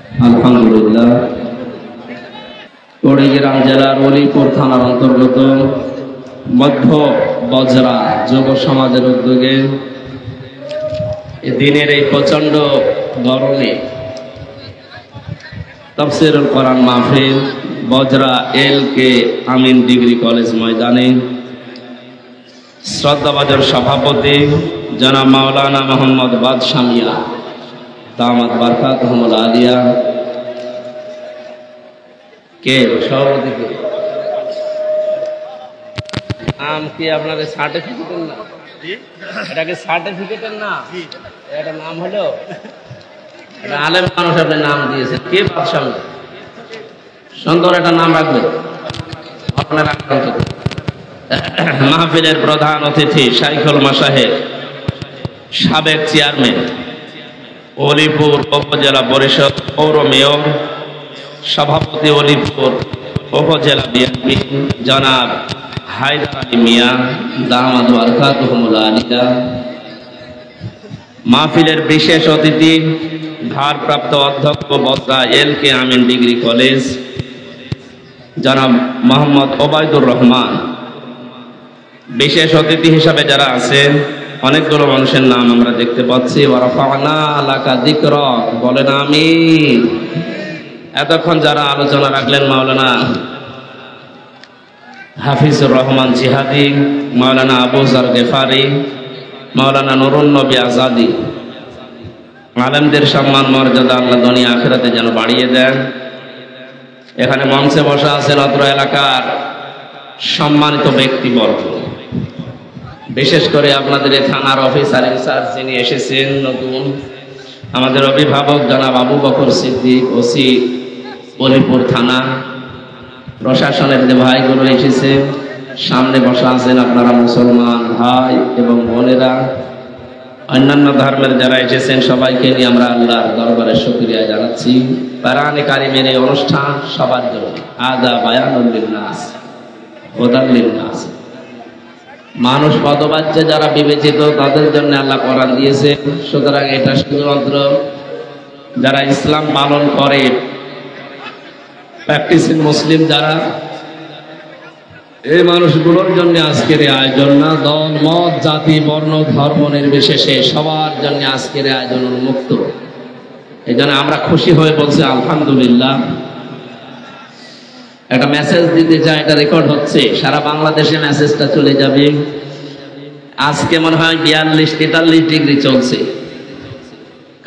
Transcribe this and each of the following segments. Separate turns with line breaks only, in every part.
আলহামদুলিল্লাহ। কুড়িগ্রাম জেলার অলিপুর থানার অন্তর্গত মধ্য বজরা যুব সমাজের উদ্যোগে দিনের এই প্রচন্ড গরমে তাফসীরুল কোরআন মাহফিল বজরা এল.কে. আমিন ডিগ্রি কলেজ ময়দানে শ্রদ্ধাভাজন সভাপতি জনাব মাওলানা মোহাম্মদ বাদশাহ মিয়া দামাত বারকাতুহুল আলিয়া কে সভাপতি নাম কি আপনাদের সার্টিফিকেটের না? এটাকে সার্টিফিকেটের না, এটা নাম হলো এটা আলেম মানুষ আপনি নাম দিয়েছেন কে বাদশাহ মিয়া, সুন্দর একটা নাম রাখবে আপনার। মাহফিলের প্রধান অতিথি শাইখুল মাশায়েখ সাবেক চেয়ারম্যান অলিপুর উপজেলা পরিষদ পৌর মেয়র সভাপতি অলিপুর উপজেলা বিএনপি জনাব হায়দার আলী মিয়া দামাত বারকাতুহুল আলিয়া। মাহফিলের বিশেষ অতিথি ভারপ্রাপ্ত অধ্যক্ষ বজরা এল.কে. আমিন ডিগ্রি কলেজ জনাব মোহাম্মদ ওবায়দুর রহমান। বিশেষ অতিথি হিসাবে যারা আছেন অনেকগুলো মানুষের নাম আমরা দেখতে পাচ্ছি। ওয়ারাফা'না লাকা যিকরাক, বলেন আমিন। এতক্ষণ যারা আলোচনা রাখলেন মাওলানা হাফিজুর রহমান জিহাদি, মাওলানা আবু যার গেফারি, মাওলানা নুরুন নবী আজাদি, আলেমদের সম্মান মর্যাদা আল্লাহ দুনিয়া আখিরাতে যেন বাড়িয়ে দেন। এখানে মঞ্চে বসা আছেন অত্র এলাকার সম্মানিত ব্যক্তিবর্গ, বিশেষ করে আপনাদের এই থানার অফিসার ইনচার্জ যিনি এসেছেন নতুন, আমাদের অভিভাবক জনাব আবু বকর সিদ্দিক ওসি অলিপুর থানা, প্রশাসনের যে ভাইগুলো এসেছে, সামনে বসা আছেন আপনারা মুসলমান ভাই এবং বোনেরা, অন্যান্য ধর্মের যারা এসেছেন সবাইকে নিয়ে আমরা আল্লাহর দরবারে শুকরিয়া জানাচ্ছি। কোরআনে কারিমের এই অনুষ্ঠান সবার জন্য আদা বায়ানুল লিন্নাস হুদাল লিন্নাস, মানুষ পদবাচ্য যারা বিবেচিত তাদের জন্য আল্লাহ কোরআন দিয়েছে। সুতরাং এটা শুধুমাত্র যারা ইসলাম পালন করে প্র্যাকটিসিং মুসলিম যারা, এই মানুষগুলোর জন্য আজকের এই আয়োজন না। দল মত জাতি বর্ণ ধর্ম নির্বিশেষে সবার জন্য আজকের এই আয়োজন উন্মুক্ত। এই জন্য আমরা খুশি হয়ে বলছি আলহামদুলিল্লাহ। একটা মেসেজ দিতে চাই, এটা রেকর্ড হচ্ছে, সারা বাংলাদেশে মেসেজটা চলে যাবে। আজকে মনে হয় 42-43 ডিগ্রি চলছে,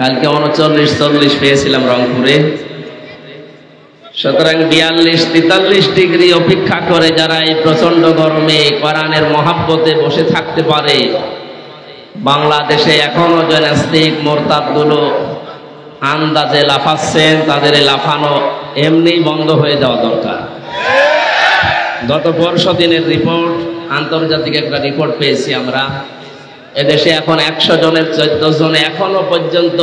কালকে 39-40 পেয়েছিলাম রংপুরে। সুতরাং 42-43 ডিগ্রি অপেক্ষা করে যারা এই প্রচন্ড গরমে কোরআনের মহাব্বতে বসে থাকতে পারে, বাংলাদেশে এখনো যে নাস্তিক মোরতাদগুলো আন্দাজে লাফাচ্ছেন, তাদের লাফানো এমনি বন্ধ হয়ে যাওয়া দরকার। গত পরশু দিনের রিপোর্ট, আন্তর্জাতিক একটা রিপোর্ট পেয়েছি আমরা, এদেশে এখন 100 জনের 14 জন এখনো পর্যন্ত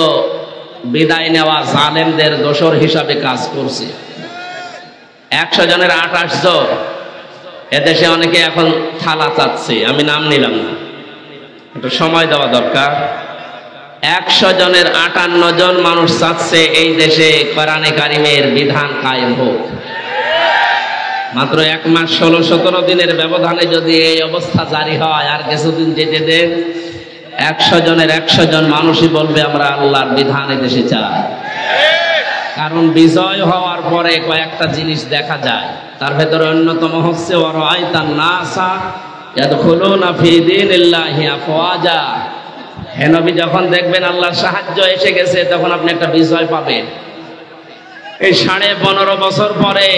বিদায় নেওয়া জালেমদের দোসর হিসাবে কাজ করছে। 100 জনের 28 জন এদেশে অনেকে এখন থালা চাচ্ছে, আমি নাম নিলাম না, একটু সময় দেওয়া দরকার। 100 জনের 58 জন মানুষ চাচ্ছে এই দেশে কোরআনে কারিমের বিধান কায়েম হোক। মাত্র 1 মাস 16-17 দিনের ব্যবধানে যদি এই অবস্থা জারি হয়, আর কিছুদিন যেতে দেন, 100 জনের 100 জন মানুষই বলবে আমরা আল্লাহর বিধান দেশে চাই। কারণ বিজয় হওয়ার পরে কয়েকটা জিনিস দেখা যায়, তার ভেতরে অন্যতম হচ্ছে ওয়ারাআইতান নাসা ইয়াদখুলুনা ফি দীনিল্লাহি আফওয়াজা। হে নবী, যখন দেখবেন আল্লাহর সাহায্য এসে গেছে, তখন আপনি একটা বিজয় পাবেন। এই 15.5 বছর পরে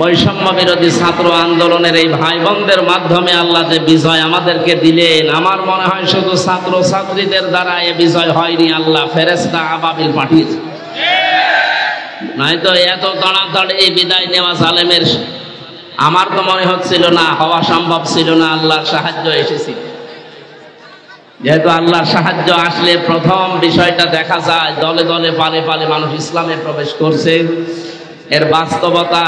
বৈষম্য বিরোধী ছাত্র আন্দোলনের এই ভাই বোনদের মাধ্যমে আল্লাহ যে বিজয় আমাদেরকে দিলেন, আমার মনে হয় শুধু ছাত্র ছাত্রীদের দ্বারা এ বিজয় হয়নি, আল্লাহ ফেরেশতা আবাবিল পাঠিয়েছে। নয়তো এত তাড়াতাড়ি বিদায় নেওয়া জালেমের আমার তো মনে হচ্ছিল না, হওয়া সম্ভব ছিল না। আল্লাহর সাহায্য এসেছিল। যেহেতু আল্লাহর সাহায্য আসলে প্রথম বিষয়টা দেখা যায়, দলে দলে পালে পালে মানুষ ইসলামে প্রবেশ করছে। এর বাস্তবতা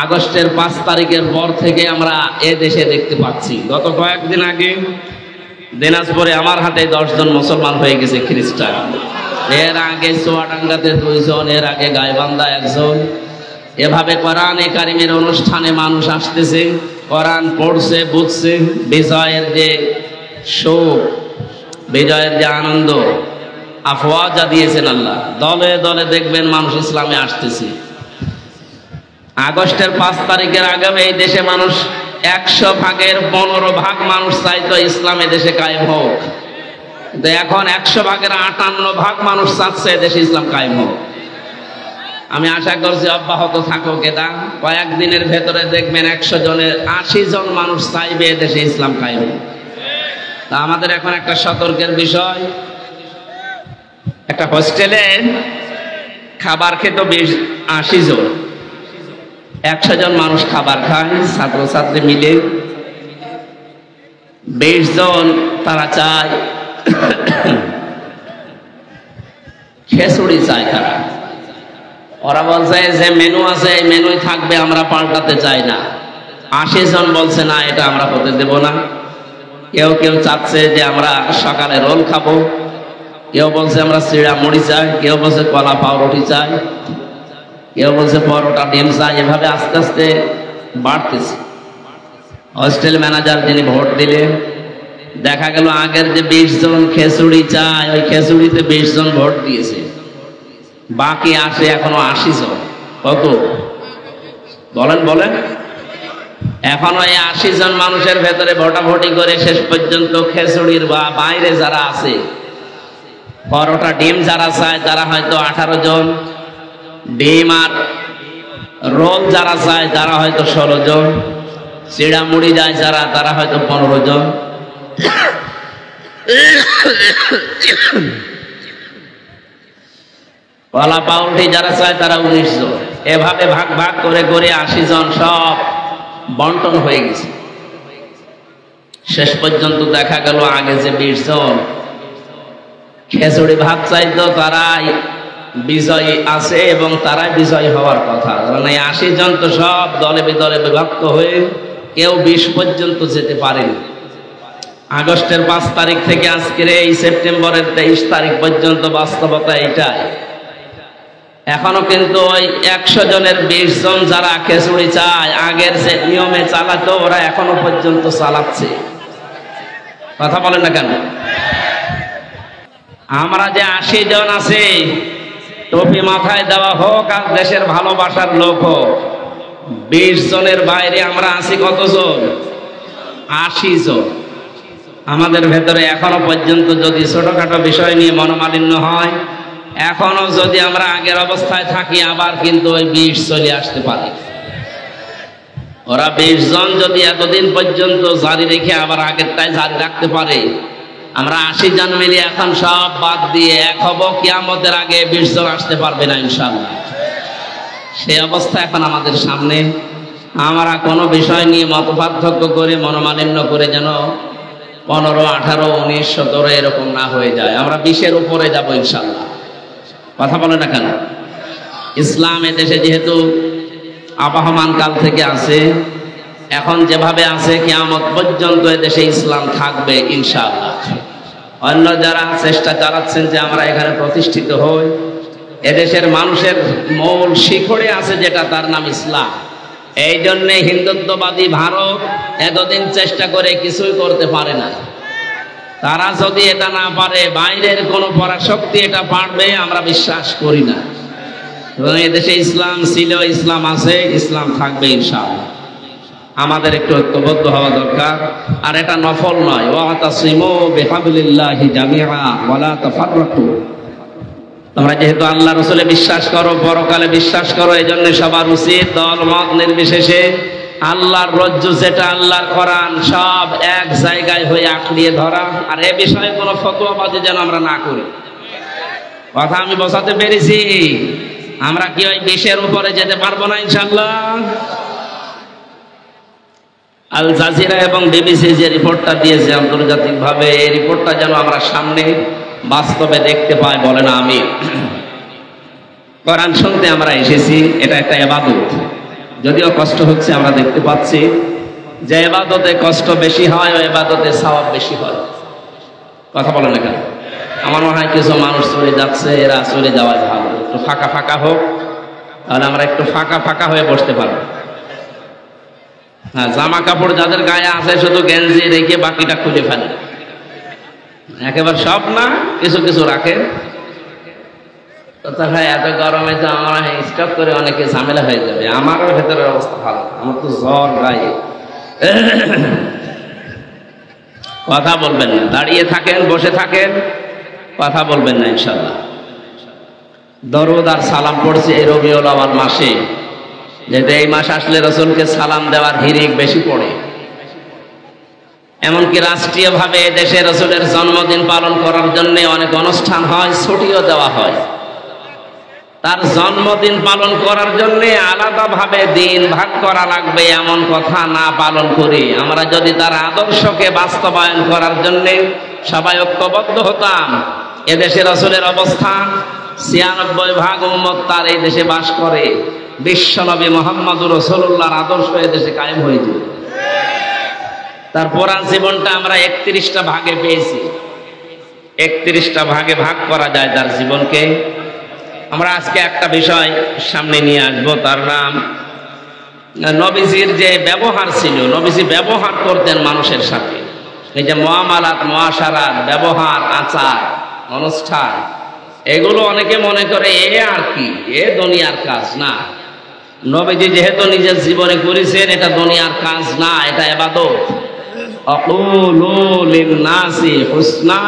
আগস্টের 5 তারিখের পর থেকে আমরা এ দেশে দেখতে পাচ্ছি। গত কয়েকদিন আগে দিনাজপুরে আমার হাতে 10 জন মুসলমান হয়ে গেছে খ্রিস্টান। এর আগে চুয়াডাঙ্গাতে 2 জন, এর আগে গাইবান্ধা 1 জন। এভাবে কোরআনে কারিমের অনুষ্ঠানে মানুষ আসতেছে, কোরআন পড়ছে, বুঝছে, বিজয়ের যে সুখ, বিজয়ের যে আনন্দ আফওয়াজা দিয়েছেন আল্লাহ। দলে দলে দেখবেন মানুষ ইসলামে আসতেছে। আগস্টের 5 তারিখের আগে এই দেশে মানুষ 100 ভাগের 15 ভাগ মানুষ চাইতো ইসলামে দেশে কায়েম হোক, কিন্তু এখন 100 ভাগের 58 ভাগ মানুষ চাচ্ছে দেশে ইসলাম কায়েম হোক। আমি আশা করছি অব্যাহত থাকুক এটা। কয়েকদিনের ভেতরে দেখবেন 100 জনের 80 জন মানুষ চাইবে দেশে ইসলাম কায়েম হোক। তা আমাদের এখন একটা সতর্কের বিষয়, একটা হোস্টেলে খাবার খেত 80 জন, 100 জন মানুষ খাবার খায় ছাত্রছাত্রী মিলে। 20 জন তারা চায় খিচুড়ি চায়। তারা ওরা বলছে যে মেনু আছে এই মেনুই থাকবে, আমরা পাল্টাতে চাই না। 80 জন বলছে না, এটা আমরা হতে দেব না। কেউ কেউ চাচ্ছে যে আমরা সকালে রোল খাবো, কেউ বলছে আমরা চিড়া মুড়ি চাই, কেউ বলছে কলা পাউরুটি চাই, কেউ বলছে পরোটা ডিম চাই। এভাবে আস্তে আস্তে বাড়তেছে। হোস্টেল ম্যানেজার যিনি ভোট দিলেন, দেখা গেল আগের যে 20 জন খিচুড়ি চায়, ওই খিচুড়িতে 20 জন ভোট দিয়েছে, বাকি আসে এখনো 80 জন। কত বলেন বলেন? এখন ওই 80 জন মানুষের ভেতরে ভোটাভুটি করে শেষ পর্যন্ত খিচুড়ির বা বাইরে যারা আছে, পরোটা ডিম যারা চায় তারা হয়তো 18 জন, ডিম আর রোল যারা চায় তারা হয়তো 16 জন, চিড়া মুড়ি যায় যারা তারা হয়তো 15 জন, কলা পাউরুটি যারা চায় তারা 19 জন। এভাবে ভাগ ভাগ করে করে 80 জন সব বন্টন হয়ে গেছে। শেষ পর্যন্ত দেখা গেল আগে যে 20 জন খিচুড়ি ভাত চাইতো তারাই বিজয়ী আছে এবং তারাই বিজয়ী হওয়ার কথা। কারণ এই 80 জন তো সব দলে বিদলে বিভক্ত হয়ে কেউ 20 পর্যন্ত যেতে পারেনি। আগস্টের 5 তারিখ থেকে আজকের এই সেপ্টেম্বরের 23 তারিখ পর্যন্ত বাস্তবতা এটাই। এখনো কিন্তু ওই 100 জনের 20 জন যারা খিচুড়ি চায়, আগের যে নিয়মে চালাতো ওরা এখনো পর্যন্ত চালাচ্ছে। কথা বলেন না কেন? আমরা যে 80 জন আছে, টুপি মাথায় দেওয়া হোক আর দেশের ভালোবাসার লোক হোক, 20 জনের বাইরে আমরা আছি কতজন? 80 জন। আমাদের ভেতরে এখনো পর্যন্ত যদি ছোটখাটো বিষয় নিয়ে মনোমালিন্য হয়, এখনো যদি আমরা আগের অবস্থায় থাকি, আবার কিন্তু ওই 20 চলে আসতে পারে। ওরা 20 জন যদি এতদিন পর্যন্ত জারি রেখে আবার আগেরটাই জারি রাখতে পারে, আমরা 80 জন মিলে এখন সব বাদ দিয়ে এক হব, কিয়ামতের আগে 20 জন আসতে পারবে না ইনশাআল্লাহ। সেই অবস্থা এখন আমাদের সামনে। আমরা কোনো বিষয় নিয়ে মতপার্থক্য করে মনোমালিন্য করে যেন 15, 18, 19, 17 এরকম না হয়ে যায়। আমরা 20-এর উপরে যাব ইনশাআল্লাহ। কথা বলে না কেন? ইসলাম এদেশে যেহেতু আবহমান কাল থেকে আছে, এখন যেভাবে আছে কিয়ামত পর্যন্ত এদেশে ইসলাম থাকবে ইনশাআল্লাহ। অন্য যারা চেষ্টা চালাচ্ছেন যে আমরা এখানে প্রতিষ্ঠিত হই, এদেশের মানুষের মূল শিখরে আছে যেটা, তার নাম ইসলাম। এই জন্যে হিন্দুত্ববাদী ভারত এতদিন চেষ্টা করে কিছুই করতে পারে না। তারা যদি এটা না পারে, বাইরের কোনো পরাশক্তি এটা পারবে আমরা বিশ্বাস করি না। এদেশে ইসলাম ছিল, ইসলাম আছে, ইসলাম থাকবে ইনশাআল্লাহ। আমাদের একটু ঐক্যবদ্ধ হওয়া দরকার। আর এটা নফল নয়, ওয়াতাসিমু বিহাবলিল্লাহি জামিআ ওয়ালা তাফাররাকু। তোমরা যেহেতু আল্লাহ রাসূলে বিশ্বাস করো, পরকালে বিশ্বাস করো, এই জন্য সবার উচিত দল মত নির্বিশেষে আল্লাহর রজ্জু যেটা, আল্লাহর কোরআন, সব এক জায়গায় হয়ে আঁকড়িয়ে ধরা। আর এ বিষয়ে কোনো ফতোয়াবাজি যেন আমরা না করি। কথা আমি বোঝাতে পেরেছি? আমরা কি ওই 20-এর উপরে যেতে পারবো না ইনশাআল্লাহ? আল জাজিরা এবং বিবিসি যে রিপোর্টটা দিয়েছে আন্তর্জাতিকভাবে, এই রিপোর্টটা যেন আমরা সামনে বাস্তবে দেখতে পাই। বলে না আমি কোরআন শুনতে আমরা এসেছি, এটা একটা ইবাদত। যদিও কষ্ট হচ্ছে, আমরা দেখতে পাচ্ছি যে ইবাদতে কষ্ট বেশি হয়, ওই ইবাদতে সওয়াব বেশি হয়। কথা বলে না কেন? আমার মনে হয় কিছু মানুষ চলে যাচ্ছে, এরা চলে যাওয়াই ভালো, একটু ফাঁকা ফাঁকা হোক, তাহলে আমরা একটু ফাঁকা ফাঁকা হয়ে বসতে পারবো। হ্যাঁ, জামা কাপড় যাদের গায়ে আছে শুধু গেঞ্জি রেখে বাকিটা খুলে ফেলে, একেবারে সব না, কিছু কিছু রাখে। তো ভাই এত গরমে তো আমরা স্টক করে অনেকে ঝামেলা হয়ে যাবে। আমারও ভেতরের অবস্থা ভালো, আমার তো জ্বর গায়ে। কথা বলবেন না, দাঁড়িয়ে থাকেন, বসে থাকেন, কথা বলবেন না ইনশাল্লাহ। দরুদ আর সালাম পড়ছি এই রবিউল আউয়াল মাসে, যেহেতু এই মাস আসলে রাসূলকে সালাম দেওয়ার হিরিক বেশি পড়ে। এমনকি রাষ্ট্রীয়ভাবে দেশে রাসূলের জন্মদিন পালন করার জন্য অনেক অনুষ্ঠান হয়, ছুটিও দেওয়া হয়। তার জন্মদিন পালন করার জন্য আলাদাভাবে দিন ভাগ করা লাগবে এমন কথা না পালন করি, আমরা যদি তার আদর্শকে বাস্তবায়ন করার জন্য সবাই ঐক্যবদ্ধ হতাম। এদেশে রাসূলের অবস্থান ৯৬% উম্মত তার এই দেশে বাস করে। বিশ্বনবী মুহাম্মদুর রাসূলুল্লাহর আদর্শ এদেশে কায়েম হয়ে যেত। তার পুরা জীবনটা আমরা ৩১টা ভাগে পেয়েছি। ৩১টা ভাগে ভাগ করা যায় তার জীবনকে। আমরা আজকে একটা বিষয় সামনে নিয়ে আসবো, তার নাম নবীজির যে ব্যবহার ছিল। নবীজি ব্যবহার করতেন মানুষের সাথে, এই যে মুআমালাত, মুআশারাত, ব্যবহার, আচার, অনুষ্ঠান, এগুলো অনেকে মনে করে এ আর কি, এ দুনিয়ার কাজ না। নবীজি যেহেতু নিজের জীবনে করেছেন, এটা দুনিয়ার কাজ না, এটা ইবাদত। আকুলু লিন-নাসি হুসনা।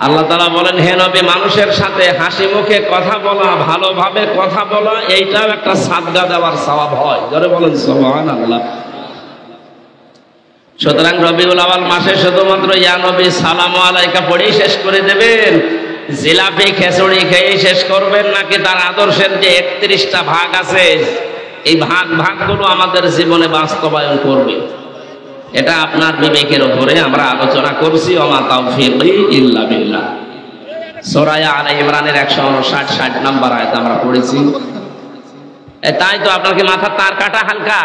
আল্লাহ তাআলা বলেন, হে নবী, মানুষের সাথে হাসি মুখে কথা বলা, ভালোভাবে কথা বলা, এইটাও একটা সাদকা দেওয়ার সওয়াব হয়। জোরে বলেন সুবহানাল্লাহ। সুতরাং রবিউল আউয়াল মাসে শুধুমাত্র ইয়া নবী সালামু আলাইকা পড়েই শেষ করে দেবেন, জিলাপি খিচুড়ি খেয়ে শেষ করবেন নাকি তার আদর্শের যে ৩১টা ভাগ আছে এই ভাগগুলো আমাদের জীবনে বাস্তবায়ন করবে, এটা আপনার বিবেকের উপরে আমরা আলোচনা করছি। ওমা তাওফীকি ইল্লা বিল্লাহ। সূরা আলে ইমরানের ১৫৯-৬০ নম্বর আয়াত আমরা পড়েছি। তাই তো আপনার কি মাথার তার কাটা হালকা?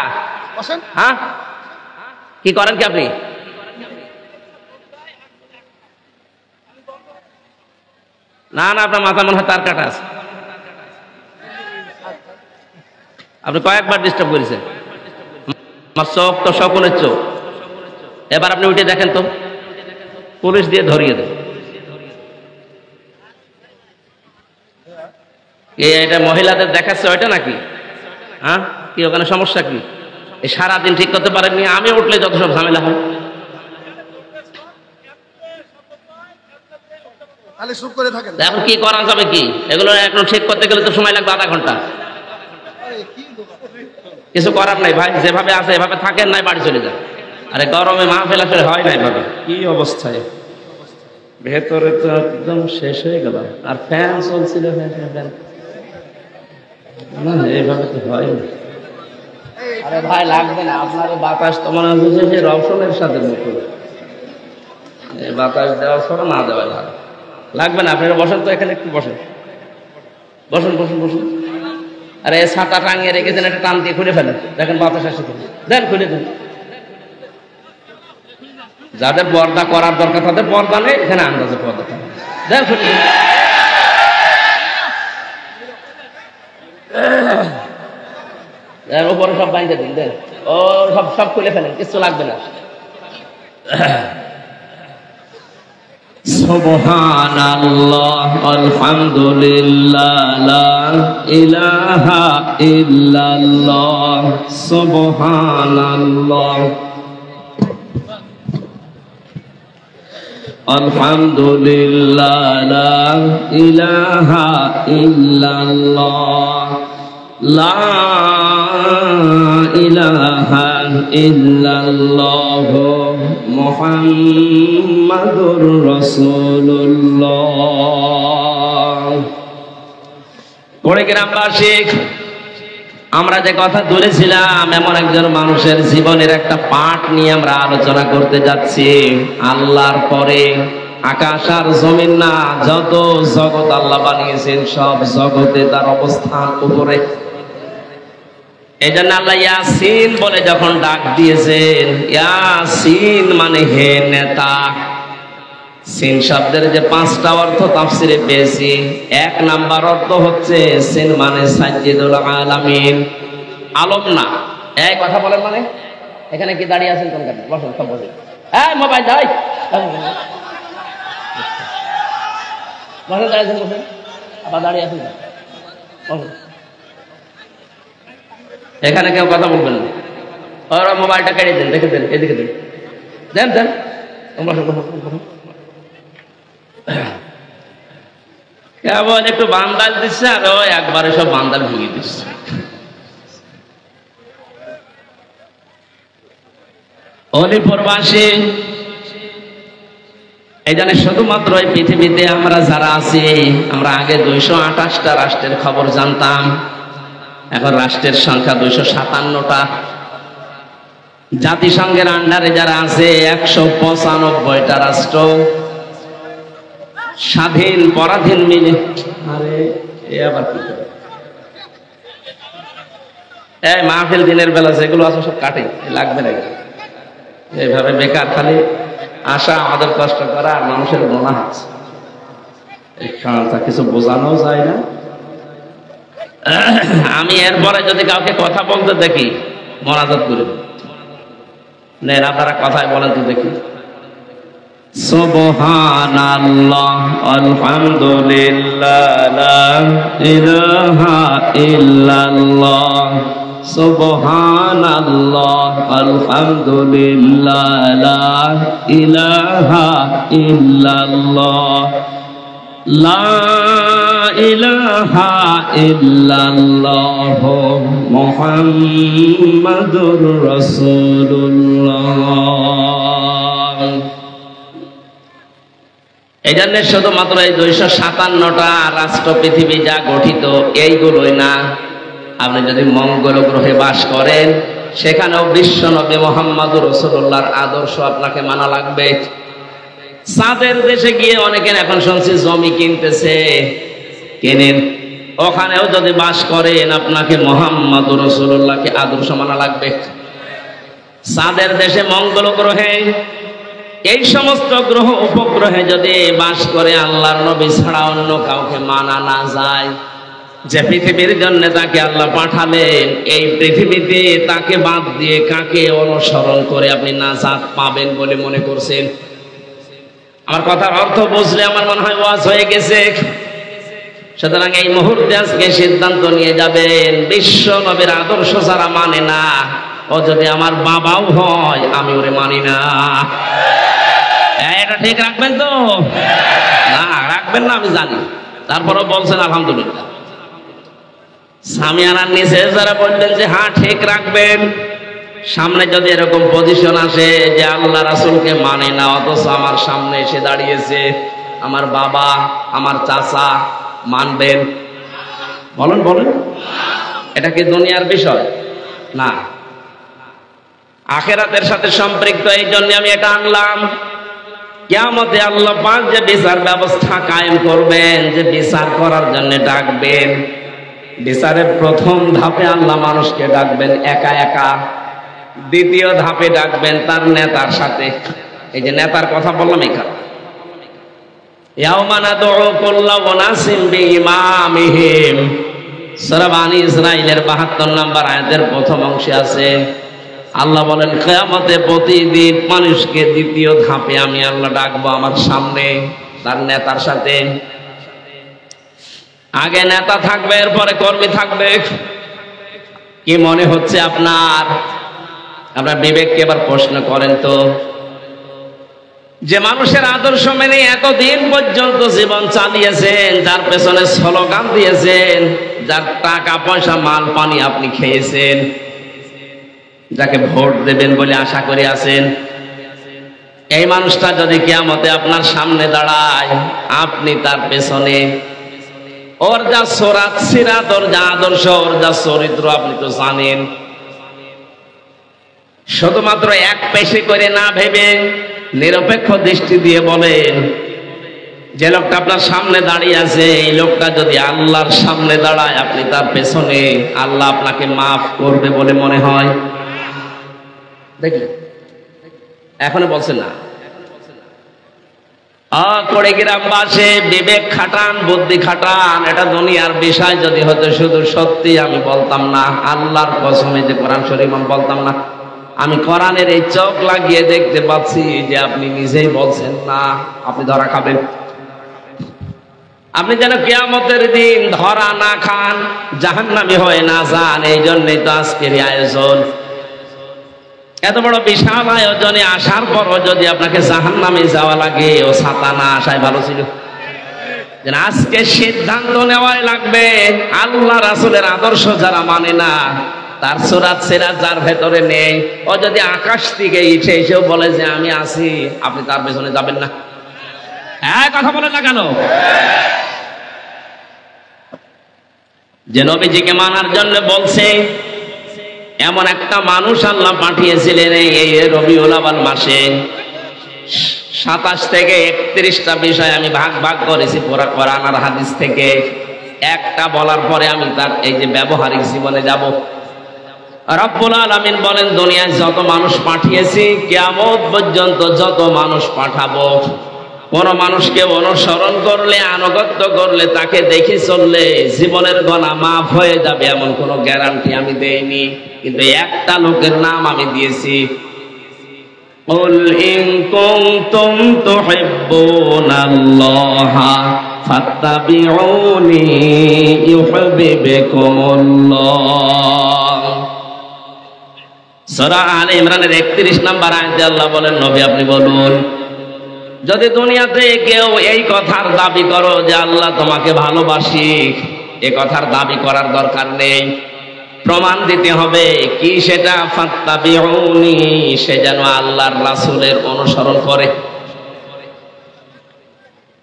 হ্যাঁ, কি করেন কি আপনি? না না, আপনার মাথা মনে হয় তার কাটা আছে। আপনি কয়েকবার ডিস্টার্ব করেছেন। আমার চোখ তো সকলের চোখ। এবার আপনি উঠে দেখেন তো, পুলিশ দিয়ে ধরিয়ে দেন। এটা মহিলাদের দেখাচ্ছে ওইটা নাকি? হ্যাঁ, কি ওখানে সমস্যা কি? এই সারাদিন ঠিক করতে পারেননি, আমি উঠলে যত সব ঝামেলা হয়। এখন কি করা যাবে? কি এগুলো এখন ঠিক করতে গেলে তো সময় লাগবে ০.৫ ঘন্টা। কিছু করার নাই ভাই, যেভাবে আছে এভাবে থাকেন, নাই বাড়ি চলে যান। আরে গরমে মাহফিল আসলে হয় না এভাবে। কি অবস্থায় ভেতরে তো একদম শেষ হয়ে গেল। আর ফ্যান চলছিল, ফ্যান না, এইভাবে তো হয় না। আরে ভাই লাগবে না, আপনার বাতাস তো মনে হচ্ছে যে রওশনের সাথে মতো, এই বাতাস দেওয়া ছাড়া না দেওয়া ভালো। লাগবে না, আপনারা বসেন তো, এখানে একটু বসেন, বসুন বসুন বসুন। আরে ছাতা টাঙিয়ে রেখেছেন, একটা টান দিয়ে খুলে ফেলেন, দেখেন বাতাস আসে কিনা। দেন, খুলে দেন। যাদের পর্দা করার দরকার তাদের পর্দা নেই, এখানে আন্দাজে পর্দা থাকে। দেন, খুলে দেন। উপরে সব বাইন্ধে দিন, দেন। ও সব সব খুলে ফেলেন, কিছু লাগবে না। সুবহানাল্লাহ, আলহামদুলিল্লাহ, লা ইলাহা ইল্লাল্লাহ, সুবহানাল্লাহ, আলহামদুলিল্লাহ, লা ইলাহা ইল্লাল্লাহ, লা ইলাহা ইল্লাল্লাহ, মুহাম্মাদুর রাসূলুল্লাহ। পড়ে গ্রামবাসী, আমরা যে কথা ধরেছিলাম, এমন একজন মানুষের জীবনের একটা পাঠ নিয়ে আমরা আলোচনা করতে যাচ্ছি। আল্লাহর পরে আকাশ আর জমিন না, যত জগৎ আল্লাহ বানিয়েছেন সব জগতে তার অবস্থান উপরে। এই জন্য আল্লাহ ইয়াসিন বলে যখন ডাক দিয়েছেন, ইয়াসিন মানে হে নেতা, সিন শব্দের যে 5টা অর্থ তাফসিরে পেয়েছি, 1 নাম্বার অর্থ হচ্ছে সিন মানে সাজ্জিদুল আলামিন, আলম না। এই কথা বলেন মানে এখানে কি দাঁড়িয়ে আছেন কোন কারণে? বসেন, সব বসেন। এই মোবাইল যাই বসেন, দাঁড়িয়ে আছেন, বসেন। আবার দাঁড়িয়ে আছেন, বসেন। এখানে কেউ কথা বলবেন না। ওরা মোবাইলটা কেড়ে দেন, দেখে দেন, এদিকে দেন, দেন দেন। কেবল একটু বান্দাল দিচ্ছে আর একবারে সব বান্দাল ভেঙে দিচ্ছে। অলিপুরবাসী এই জন্য শুধুমাত্র এই পৃথিবীতে আমরা যারা আছি, আমরা আগে 228টা রাষ্ট্রের খবর জানতাম, এখন রাষ্ট্রের সংখ্যা 257টা। জাতিসংঘের আন্ডারে যারা আছে 195টা রাষ্ট্র, স্বাধীন পরাধীন মিলে। আরে এ আবার কি করে? এই মাহফিল দিনের বেলা যেগুলো আছে সব কাটে, লাগবে না। এইভাবে বেকার খালি আশা, আমাদের কষ্ট করা আর মানুষের গোনা হচ্ছে, কিছু বোঝানো যায় না। আমি এরপরে যদি কাউকে কথা বলতে দেখি মোনাজাত করে নেন, আপনারা কথায় বলেন তো দেখি। সুবহানাল্লাহ আলহামদুলিল্লাহ লা ইলাহা ইল্লাল্লাহ, সুবহানাল্লাহ আলহামদুলিল্লাহ লা ইলাহা ইল্লাল্লাহ, লা ইলাহা ইল্লাল্লাহ মুহাম্মাদুর রাসূলুল্লাহ। এই জন্য শুধুমাত্র এই 257টা রাষ্ট্র পৃথিবী যা গঠিত এইগুলোই না, আপনি যদি মঙ্গল গ্রহে বাস করেন সেখানেও বিশ্ব নবী মুহাম্মদুর রাসূলুল্লাহর আদর্শ আপনাকে মানা লাগবে। চাঁদের দেশে গিয়ে অনেকের এখন শুনছি জমি কিনতেছে, কেনেন, ওখানেও যদি বাস করেন আপনাকে মুহাম্মদুর রাসূলুল্লাহকে আদর্শ মানা লাগবে। চাঁদের দেশে, মঙ্গল গ্রহে, এই সমস্ত গ্রহ উপগ্রহে যদি বাস করে আল্লাহর নবী ছাড়া অন্য কাউকে মানা না যায়, যে পৃথিবীর জন্য তাকে আল্লাহ পাঠালেন, এই পৃথিবীতে তাকে বাদ দিয়ে কাকে অনুসরণ করে আপনি নাজাত পাবেন বলে মনে করছেন? আমার কথার অর্থ বুঝলে আমার মনে হয় ওয়াজ হয়ে গেছে। সুতরাং এই মুহূর্তে আজকে সিদ্ধান্ত নিয়ে যাবেন, বিশ্ব নবীর আদর্শ যারা মানে না, ও যদি আমার বাবাও হয় আমি ওরে মানি না। এটা ঠিক রাখবেন তো? না রাখবেন না আমি জানি, তারপরেও বলছেন আলহামদুলিল্লাহ। সামিয়ানার নিচে যারা বললেন যে হ্যাঁ ঠিক রাখবেন, সামনে যদি এরকম পজিশন আসে যে আল্লাহ রাসূলকে মানে না অথচ আমার সামনে এসে দাঁড়িয়েছে আমার বাবা, আমার চাচা, মানবেন? বলেন বলেন, এটা কি দুনিয়ার বিষয়? না, আখিরাতের সাথে সম্পৃক্ত। এই জন্য আমি এটা আনলাম। কিয়ামতে আল্লাহ পাক যে বিচার ব্যবস্থা কায়েম করবেন, যে বিচার করার জন্য ডাকবেন, বিচারের প্রথম ধাপে আল্লাহ মানুষকে ডাকবেন একা একা, দ্বিতীয় ধাপে ডাকবেন তার নেতার সাথে। এই যে নেতার কথা বললাম এখানে, ইয়াউমা নাদউ কুল্লা উনাসিম বিইমামিহিম, সূরা বনী ইসরাঈলের ৭২ নম্বর আয়াতের প্রথম অংশে আছে। আল্লাহ বলেন কিয়ামতে প্রতিদিন মানুষকে দ্বিতীয় ধাপে আমি আল্লাহ ডাকবো আমার সামনে তার নেতার সাথে। আগে নেতা থাকবে, এরপরে কর্মী থাকবে। কি মনে হচ্ছে আপনার? আপনার বিবেককে এবার প্রশ্ন করেন তো, যে মানুষের আদর্শ মেনে এতদিন পর্যন্ত জীবন চালিয়েছেন, যার পেছনে স্লোগান দিয়েছেন, যার টাকা পয়সা মাল পানি আপনি খেয়েছেন, যাকে ভোট দেবেন বলে আশা করে আছেন, এই মানুষটা যদি কিয়ামতে আপনার সামনে দাঁড়ায়, আপনি তার পেছনে ওর যা সোরাত সিরাত, ওর যা আদর্শ, ওর যা চরিত্র আপনি তো জানেন, শুধুমাত্র এক পেশে করে না ভেবে নিরপেক্ষ দৃষ্টি দিয়ে বলেন, যে লোকটা আপনার সামনে দাঁড়িয়ে আছে, এই লোকটা যদি আল্লাহর সামনে দাঁড়ায়, আপনি তার পেছনে, আল্লাহ আপনাকে মাফ করবে বলে মনে হয়? দেখলেন, এখনো বলছেন না। কুড়িগ্রামবাসী বিবেক খাটান, বুদ্ধি খাটান। এটা দুনিয়ার বিষয় যদি হতো শুধু সত্যি আমি বলতাম না, আল্লাহর কসমে যে কোরআন শরীফ আমি বলতাম না। আমি কোরআনের এই চোখ লাগিয়ে দেখতে পাচ্ছি যে আপনি নিজেই বলছেন না, আপনি ধরা খাবেন। আপনি যেন কিয়ামতের দিন ধরা না খান, জাহান্নামী হয়ে না যান। এই জন্যই তো আজকের আয়োজন। এত বড় বিশাল আয়োজনে আসার পরও যদি আপনাকে জাহান্নামে যাওয়া লাগে, ও ছাতা না আসায় ভালো ছিল। আজকে সিদ্ধান্ত নেওয়াই লাগবে। আল্লাহ রাসূলের আদর্শ যারা মানে না, তার সুরাত সিরাত যার ভেতরে নেই, ও যদি আকাশ থেকে এসেও বলে যে আমি আছি, আপনি তার পেছনে যাবেন না। হ্যাঁ, কথা বলেন না কেন? যে নবীজিকে মানার জন্য বলছে, এমন একটা মানুষ আল্লাহ পাঠিয়েছিলেন এই রবিউল আউয়াল মাসে। 27 থেকে 31টা বিষয় আমি ভাগ ভাগ করেছি কোরআন আর হাদিস থেকে। একটা বলার পরে আমি তার এই যে ব্যবহারিক জীবনে যাব। রব্বুল আলামিন বলেন, দুনিয়ায় যত মানুষ পাঠিয়েছি, কিয়ামত পর্যন্ত যত মানুষ পাঠাবো, কোন মানুষকে অনুসরণ করলে, আনুগত্য করলে, তাকে দেখে চললে জীবনের গুনাহ মাফ হয়ে যাবে এমন কোনো গ্যারান্টি আমি দেইনি। কিন্তু একটা লোকের নাম আমি দিয়েছি, কুল ইন কুনতুম তুহিব্বুনাল্লাহা ফাত্তাবিউনি ইউহিব্বুকুমুল্লাহ। সূরা আলে ইমরানের 31 নম্বর আয়াতে আল্লাহ বলেন, নবী আপনি বলুন, যদি দুনিয়াতে কেউ এই কথার দাবি করো যে আল্লাহ তোমাকে ভালোবাসি, এ কথার দাবি করার দরকার নেই, প্রমাণ দিতে হবে। কি সেটা? ফাত্তাবিউনি, সে যেন আল্লাহর রাসূলের অনুসরণ করে।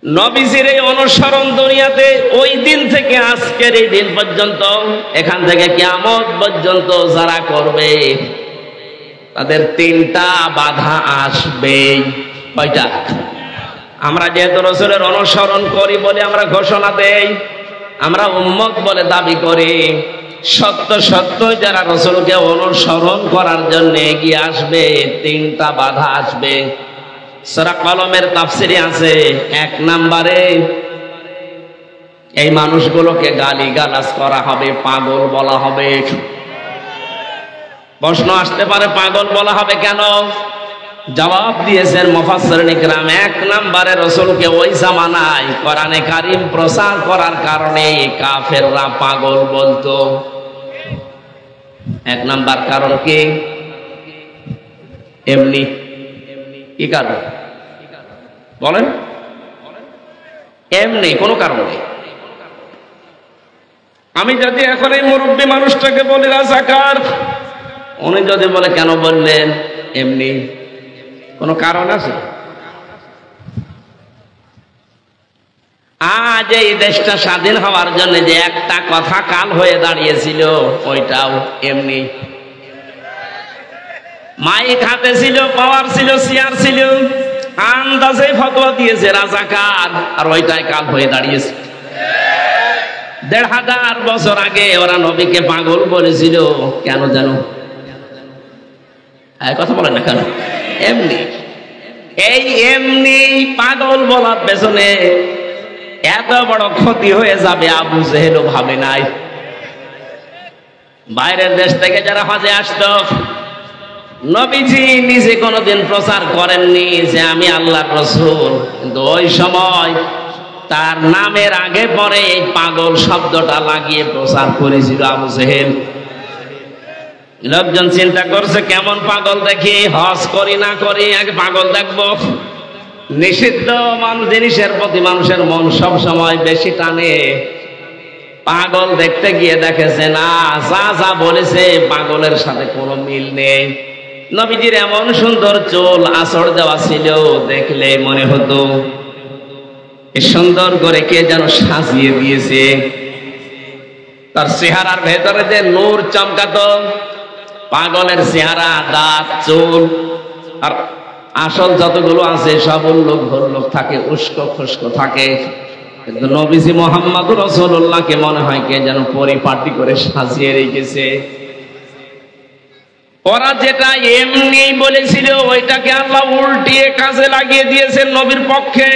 নবীজির এই অনুসরণ দুনিয়াতে ওই দিন থেকে আজকের এই দিন পর্যন্ত, এখান থেকে কিয়ামত পর্যন্ত যারা করবে, তাদের 3টা বাধা আসবে। কয়টা? আমরা যেহেতু রাসূলের অনুসরণ করি বলে আমরা ঘোষণা দেই, আমরা উম্মত বলে দাবি করি। সত্য সত্য যারা রাসূলকে অনুসরণ করার জন্য এগিয়ে আসবে, 3টা বাধা আসবে। সূরা কলমের তাফসিরে আছে, 1 নম্বরে এই মানুষগুলোকে গালিগালাজ করা হবে, পাগল বলা হবে। প্রশ্ন আসতে পারে, পাগল বলা হবে কেন? জবাব দিয়েছেন মুফাসসিরিন ইকরাম, 1 নম্বরে রাসূলকে ওই জামানায় কোরআনে কারীম প্রচার করার কারণে কাফেররা পাগল বলতো। 1 নাম্বার কারণ কি? এমনি। কি কারণ বলেন? এমনি, কোনো কারণ নেই। আমি যদি এখন এই মুরব্বী মানুষটাকে বলি রাজাকার, উনি যদি বলে কেন বললেন? এমনি। কোনো কারণ আছে? আজ এই দেশটা স্বাধীন হওয়ার জন্য যে একটা কথা কাল হয়ে দাঁড়িয়েছিল, ওইটাও এমনি। মাইক হাতে ছিল, পাওয়ার ছিল, চেয়ার ছিল, আন্দাজে ফতোয়া দিয়েছে রাজাকার, আর ওইটাই কাল হয়ে দাঁড়িয়েছে। 1500 বছর আগে ওরা নবীকে পাগল বলেছিল, কেন জানো? কথা বলেন না কেন? এমনি। এই এমনি পাগল বলার পেছনে এত বড় ক্ষতি হয়ে যাবে আবু জেহেলও ভাবে নাই। বাইরের দেশ থেকে যারা হজে আসতো, নবীজি নিজে কোনোদিন প্রচার করেননি যে আমি আল্লাহর রাসূল, কিন্তু ওই সময় তার নামের আগে পরে এই পাগল শব্দটা লাগিয়ে প্রচার করেছিল আবু জেহেল। লোকজন চিন্তা করছে কেমন পাগল দেখি, হজ করি না করি আগে পাগল দেখবো। নিষিদ্ধ জিনিসের প্রতি মানুষের মন সব সময় বেশি টানে। পাগল দেখতে গিয়ে দেখেছে না, যা যা বলেছে পাগলের সাথে কোনো মিল নেই। নবীজির এমন সুন্দর চুল আঁচড় দেওয়া ছিল, দেখলে মনে হতো সুন্দর করে কে যেন সাজিয়ে দিয়েছে। তার চেহারার ভেতরে যে নূর চমকাতো, পাগলের চেহারা, দাঁত, চুল আর আসল যতগুলো আছে সব উল্লুক ভল্লুক থাকে, উস্কো খুস্কো থাকে। কিন্তু নবীজি মুহাম্মদুর রাসূলুল্লাহকে মনে হয় কে যেন পরিপাটি করে সাজিয়ে রেখেছে। ওরা যেটা এমনি বলেছিল ওইটাকে আল্লাহ উল্টিয়ে কাজে লাগিয়ে দিয়েছেন নবীর পক্ষে।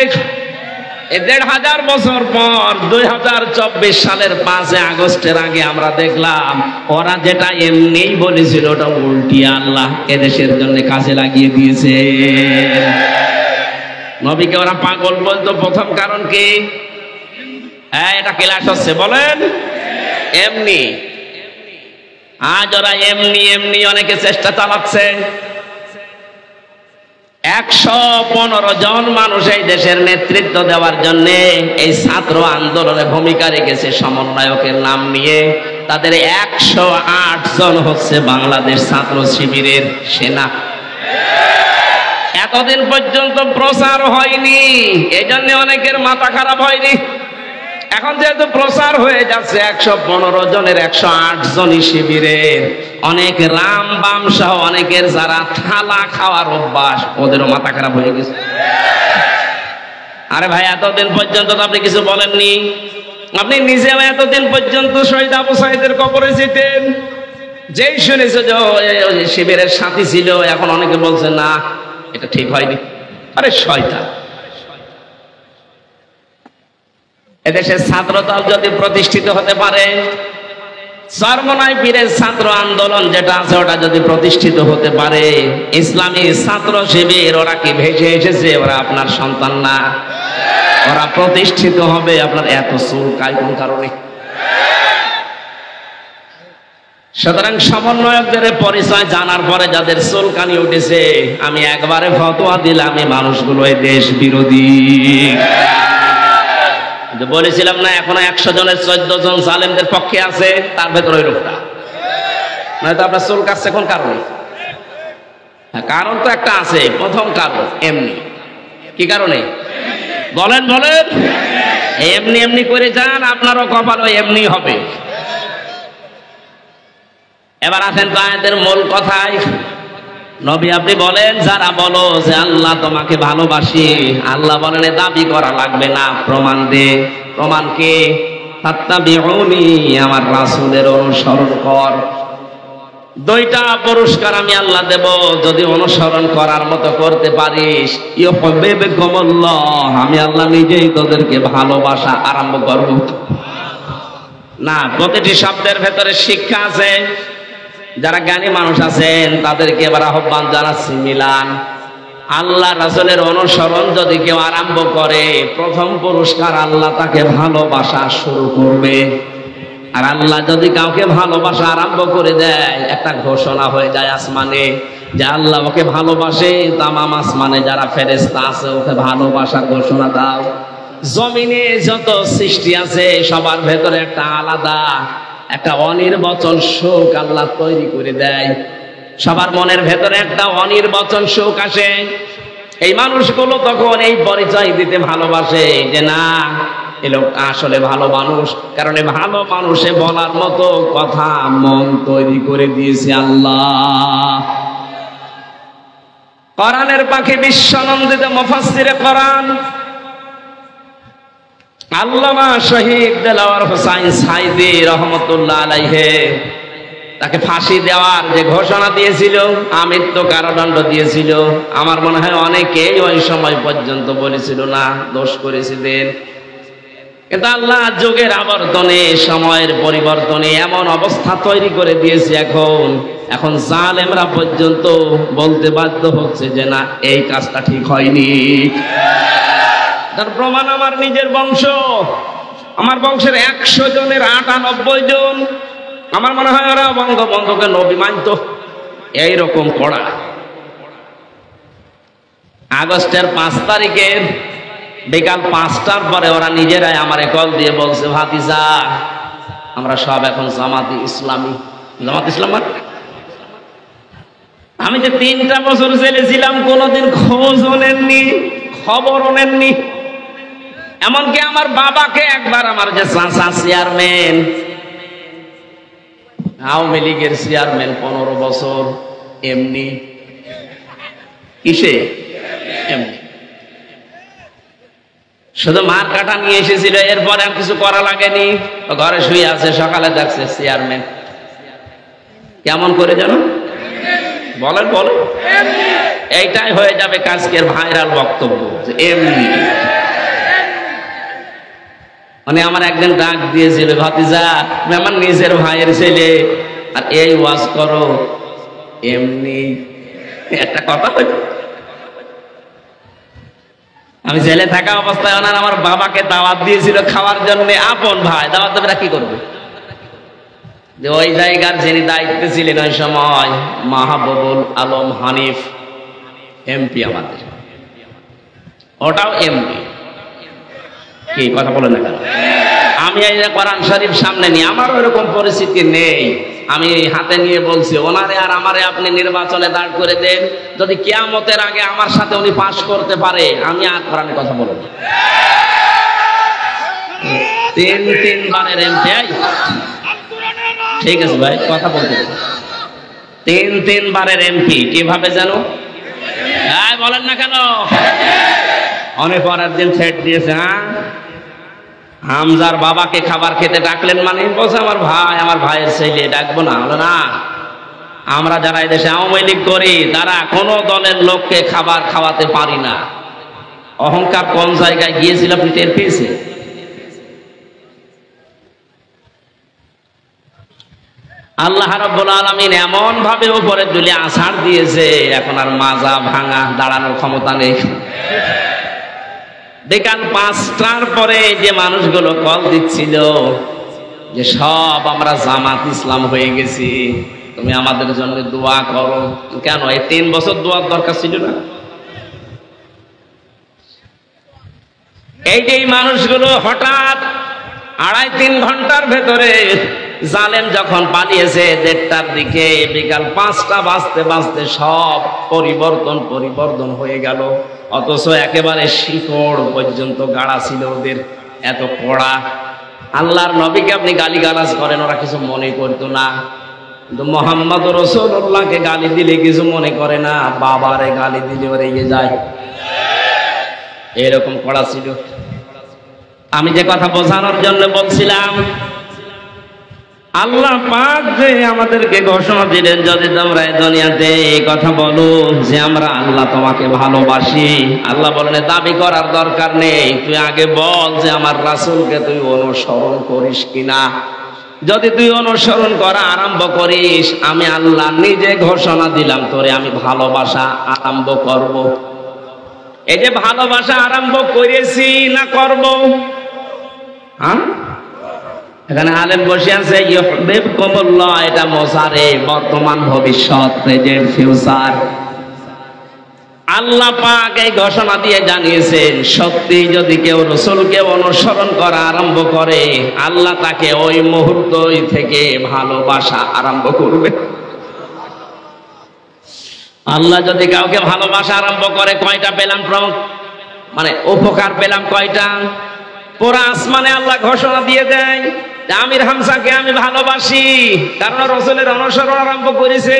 ১,৫০০ বছর পর ২০২৪ সালের ৫ আগস্টের আগে আমরা দেখলাম ওরা যেটা এমনি বলেছিল ওটা উল্টিয়ে আল্লাহ এদেশের জন্য কাজে লাগিয়ে দিয়েছে। নবীকে ওরা পাগল বলতো, প্রথম কারণ কি? হ্যাঁ, এটা ক্লাস হচ্ছে, বলেন এমনি। আজ ওরা এমনি এমনি অনেকে চেষ্টা চালাচ্ছে। ১১৫ জন মানুষ এই দেশের নেতৃত্ব দেওয়ার জন্য এই ছাত্র আন্দোলনে ভূমিকা রেখেছে সমন্বয়কের নাম নিয়ে। তাদের ১০৮ জন হচ্ছে বাংলাদেশ ছাত্র শিবিরের সেনা। এতদিন পর্যন্ত প্রচার হয়নি, এই জন্য অনেকের মাথা খারাপ হয়নি। এখন যেহেতু প্রচার হয়ে যাচ্ছে ১১৫ জনের ১০৮ জনই শিবিরের, অনেক রাম বাম সহ অনেকের যারা থালা খাওয়ার অভ্যাস ওদেরও মাথা খারাপ হয়ে গেছে। আরে ভাই, এতদিন পর্যন্ত তো আপনি কিছু বলেননি। আপনি নিজেও এতদিন পর্যন্ত শহীদ আবু সাঈদের কবরে যেতেন, যেই শুনেছে যে শিবিরের সাথী ছিল, এখন অনেকে বলছে না এটা ঠিক হয়নি। আরে শয়তান! এদেশের ছাত্রদল যদি প্রতিষ্ঠিত হতে পারে, চরমনাই পীরের ছাত্র আন্দোলন যেটা আছে ওটা যদি প্রতিষ্ঠিত হতে পারে, ইসলামী ছাত্র শিবির ওরা কি ভেসে এসেছে? ওরা আপনার সন্তান না? ওরা প্রতিষ্ঠিত হবে। আপনার এত চুলকায় কোন কারণে? সুতরাং সমন্বয়কদের পরিচয় জানার পরে যাদের চুলকানি উঠেছে, আমি একবারে ফতোয়া দিলাম এই মানুষগুলো এই দেশ বিরোধী। বলেছিলাম না, এখনো ১০০ জনের ১৪ জন জালেমদের পক্ষে আছে, তার ভেতরে ওই লোকটা নয়তো আপনার চুল কাটছে কোন কারণে? কারণ তো একটা আছে। প্রথম কারণ এমনি। কি কারণে? বলেন বলেন। এমনি এমনি করে যান, আপনারও কপালও এমনি হবে। এবার আসেন তো আয়াতের মূল কথায়। নবী আপনি বলেন, যারা বলো যে আল্লাহ তোমাকে ভালোবাসি, আল্লাহ বলেন দাবি করা লাগবে না, প্রমাণ দে। প্রমাণ কে? ফাত্তাবিউনি, আমার রাসূলের অনুসরণ কর। দুইটা পুরস্কার আমি আল্লাহ দেব যদি অনুসরণ করার মতো করতে পারিস। ইউহিব্বুকুমুল্লাহ, আমি আল্লাহ নিজেই তোদেরকে ভালোবাসা আরম্ভ করব। না, প্রতিটি শব্দের ভেতরে শিক্ষা আছে। যারা জ্ঞানী মানুষ আছেন তাদেরকে এবার আহ্বান জানাচ্ছি, মিলান। আল্লাহ রাসূলের অনুসরণ যদি কেউ আরম্ভ করে, প্রথম পুরস্কার আল্লাহ তাকে ভালোবাসা শুরু করবে। আর আল্লাহ যদি কাউকে ভালোবাসা আরম্ভ করে দেয়, একটা ঘোষণা হয়ে যায় আসমানে যে আল্লাহ ওকে ভালোবাসে। তামাম আসমানে যারা ফেরেশতা আছে ওকে ভালোবাসার ঘোষণা দাও। জমিনে যত সৃষ্টি আছে সবার ভেতরে একটা আলাদা একটা অনির্বচন শোক আল্লাহ তৈরি করে দেয়। সবার মনের ভেতরে একটা অনির্বচন শোক আসে। এই মানুষগুলো তখন এই পরিচয় দিতে ভালোবাসে যে না, এ লোক আসলে ভালো মানুষ, কারণ এই ভালো মানুষে বলার মতো কথা মন তৈরি করে দিয়েছে আল্লাহ। কোরআনের পাখি বিশ্বনন্দিত মুফাসসিরে কোরআন আল্লামা শহীদ দেলাওয়ার হোসাইন সাইদি রহমতুল্লাহ আলাইহি, তাকে ফাঁসি দেওয়ার যে ঘোষণা দিয়েছিল, আমৃত্যু কারাদণ্ড দিয়েছিল, আমার মনে হয় অনেকেই ওই সময় পর্যন্ত বলেছিল না, দোষ করেছিলেন। কিন্তু আল্লাহ যুগের আবর্তনে, সময়ের পরিবর্তনে এমন অবস্থা তৈরি করে দিয়েছে, এখন জালেমরা পর্যন্ত বলতে বাধ্য হচ্ছে যে না, এই কাজটা ঠিক হয়নি। তার প্রমাণ আমার নিজের বংশ। আমার বংশের ১০০ জনের ৯৮ জন আমার মনে হয় ওরা বঙ্গবন্ধুকে নবী মানত। এইরকম পড়া। আগস্টের ৫ তারিখের বিকাল ৫টার পরে ওরা নিজেরাই আমারে কল দিয়ে বলছে, ভাতিজা আমরা সব এখন জামাতি ইসলামী। জামাত ইসলাম আমি যে ৩টা বছর জেলে ছিলাম কোনোদিন খোঁজও নেননি, খবরও নেননি। এমনকি আমার বাবাকে একবার আমার যে চাচা চেয়ারম্যান, আওয়ামী লীগের চেয়ারম্যান ১৫ বছর, এমনি কিসে এমনি শুধু মার কাটা নিয়ে এসেছিল, এরপর আর কিছু করা লাগেনি। ঘরে শুয়ে আছে, সকালে দেখছে চেয়ারম্যান। কেমন করে জানো? বলেন বলেন, এইটাই হয়ে যাবে আজকের ভাইরাল বক্তব্য যে এমনি। মানে আমার একদিন ডাক দিয়েছিল, ভাতিজা তুমি আমার নিজের ভাইয়ের ছেলে আর এই ওয়াজ করো এমনি, একটা কথা হইল। আমি জেলে থাকা অবস্থায় ওনার আমার বাবাকে দাওয়াত দিয়েছিল খাওয়ার জন্য, আপন ভাই, দাওয়াত দেবে কি করবে? যে ওই জায়গার যিনি দায়িত্বে ছিলেন ওই সময় মাহবুবুল আলম হানিফ এমপি, আমাদের ওটাও এমপি। কি কথা বলেন না কেন? আমি এই যে কোরআন শরীফ সামনে নিয়ে, আমার ওইরকম পরিস্থিতি নেই, আমি হাতে নিয়ে বলছি ওনারে আর আমারে আপনি নির্বাচনে দাঁড় করে দেন, যদি কিয়ামতের আগে আমার সাথে উনি পাশ করতে পারে আমি আর কোরআনের কথা বলব না। 3 বারের এমপি, ঠিক আছে ভাই কথা বলতে, 3 বারের এমপি কিভাবে জানো? বলেন না কেন? অনেক পরের দিন ছেড় দিয়েছে। হ্যাঁ, হামজার বাবাকে খাবার খেতে ডাকলেন, মানে বলছে আমার ভাই, আমার ভাইয়ের ছেলে, ডাকবো না? হলো না। আমরা যারা এদেশে আওয়ামী লীগ করি তারা কোন দলের লোককে খাবার খাওয়াতে পারি না। অহংকার কোন জায়গায় গিয়েছিল আপনি টের পেয়েছে? আল্লাহ রাব্বুল আলামিন এমন ভাবে উপরে তুলে আছাড় দিয়েছে, এখন আর মাজা ভাঙা দাঁড়ানোর ক্ষমতা নেই। দেখেন 5টার পরে যে মানুষগুলো কল দিচ্ছিল যে সব আমরা জামাত ইসলাম হয়ে গেছি, তুমি আমাদের জন্য দোয়া করো, কেন এই 3 বছর দোয়ার দরকার ছিল না? এই যে মানুষগুলো হঠাৎ 2.5-3 ঘন্টার ভেতরে জালেম যখন পালিয়েছে 1:30টার দিকে, বিকাল 5টা বাজতে বাজতে সব পরিবর্তন হয়ে গেল। অথচ একেবারে শিকড় পর্যন্ত গাড়া ছিল ওদের, এত কড়া। আল্লাহর নবীকে আপনি গালিগালাজ করেন, ওরা কিছু মনে করতো না, কিন্তু মুহাম্মদ রাসূলুল্লাহকে গালি দিলে কিছু মনে করে না, বাবারে গালি দিলে ওরে এগিয়ে যায়, এরকম কড়া ছিল। আমি যে কথা বোঝানোর জন্য বলছিলাম, আল্লাহ পাক যে আমাদেরকে ঘোষণা দিলেন, যদি তোমরা এই দুনিয়াতে এই কথা বলো যে আমরা আল্লাহ তোমাকে ভালোবাসি, আল্লাহ বলেন দাবি করার দরকার নেই, তুই আগে বল যে আমার রাসূলকে তুই অনুসরণ করিস কিনা। যদি তুই অনুসরণ করা আরম্ভ করিস, আমি আল্লাহ নিজে ঘোষণা দিলাম তোরে আমি ভালোবাসা আরম্ভ করব। এই যে ভালোবাসা আরম্ভ করেছি না করব? হ্যাঁ, এখানে আলেম বসে আছে, ইউহিব্বুকুমুল্লাহ, এটা মোসারে, বর্তমান ভবিষ্যৎ, প্রেজেন্ট ফিউচার। আল্লাহ পাক এই ঘোষণা দিয়ে জানিয়েছেন, সত্যি যদি কেউ রাসূলকে অনুসরণ করা আরম্ভ করে, আল্লাহ তাকে ওই মুহূর্তই থেকে ভালোবাসা আরম্ভ করবে। আল্লাহ যদি কাউকে ভালোবাসা আরম্ভ করে, কয়টা পেলাম? মানে উপকার পেলাম কয়টা? পুরা আসমানে আল্লাহ ঘোষণা দিয়ে দেয় আমির হামজাকে আমি ভালোবাসি, কারণ রাসূলের অনুসরণ আরম্ভ করেছে।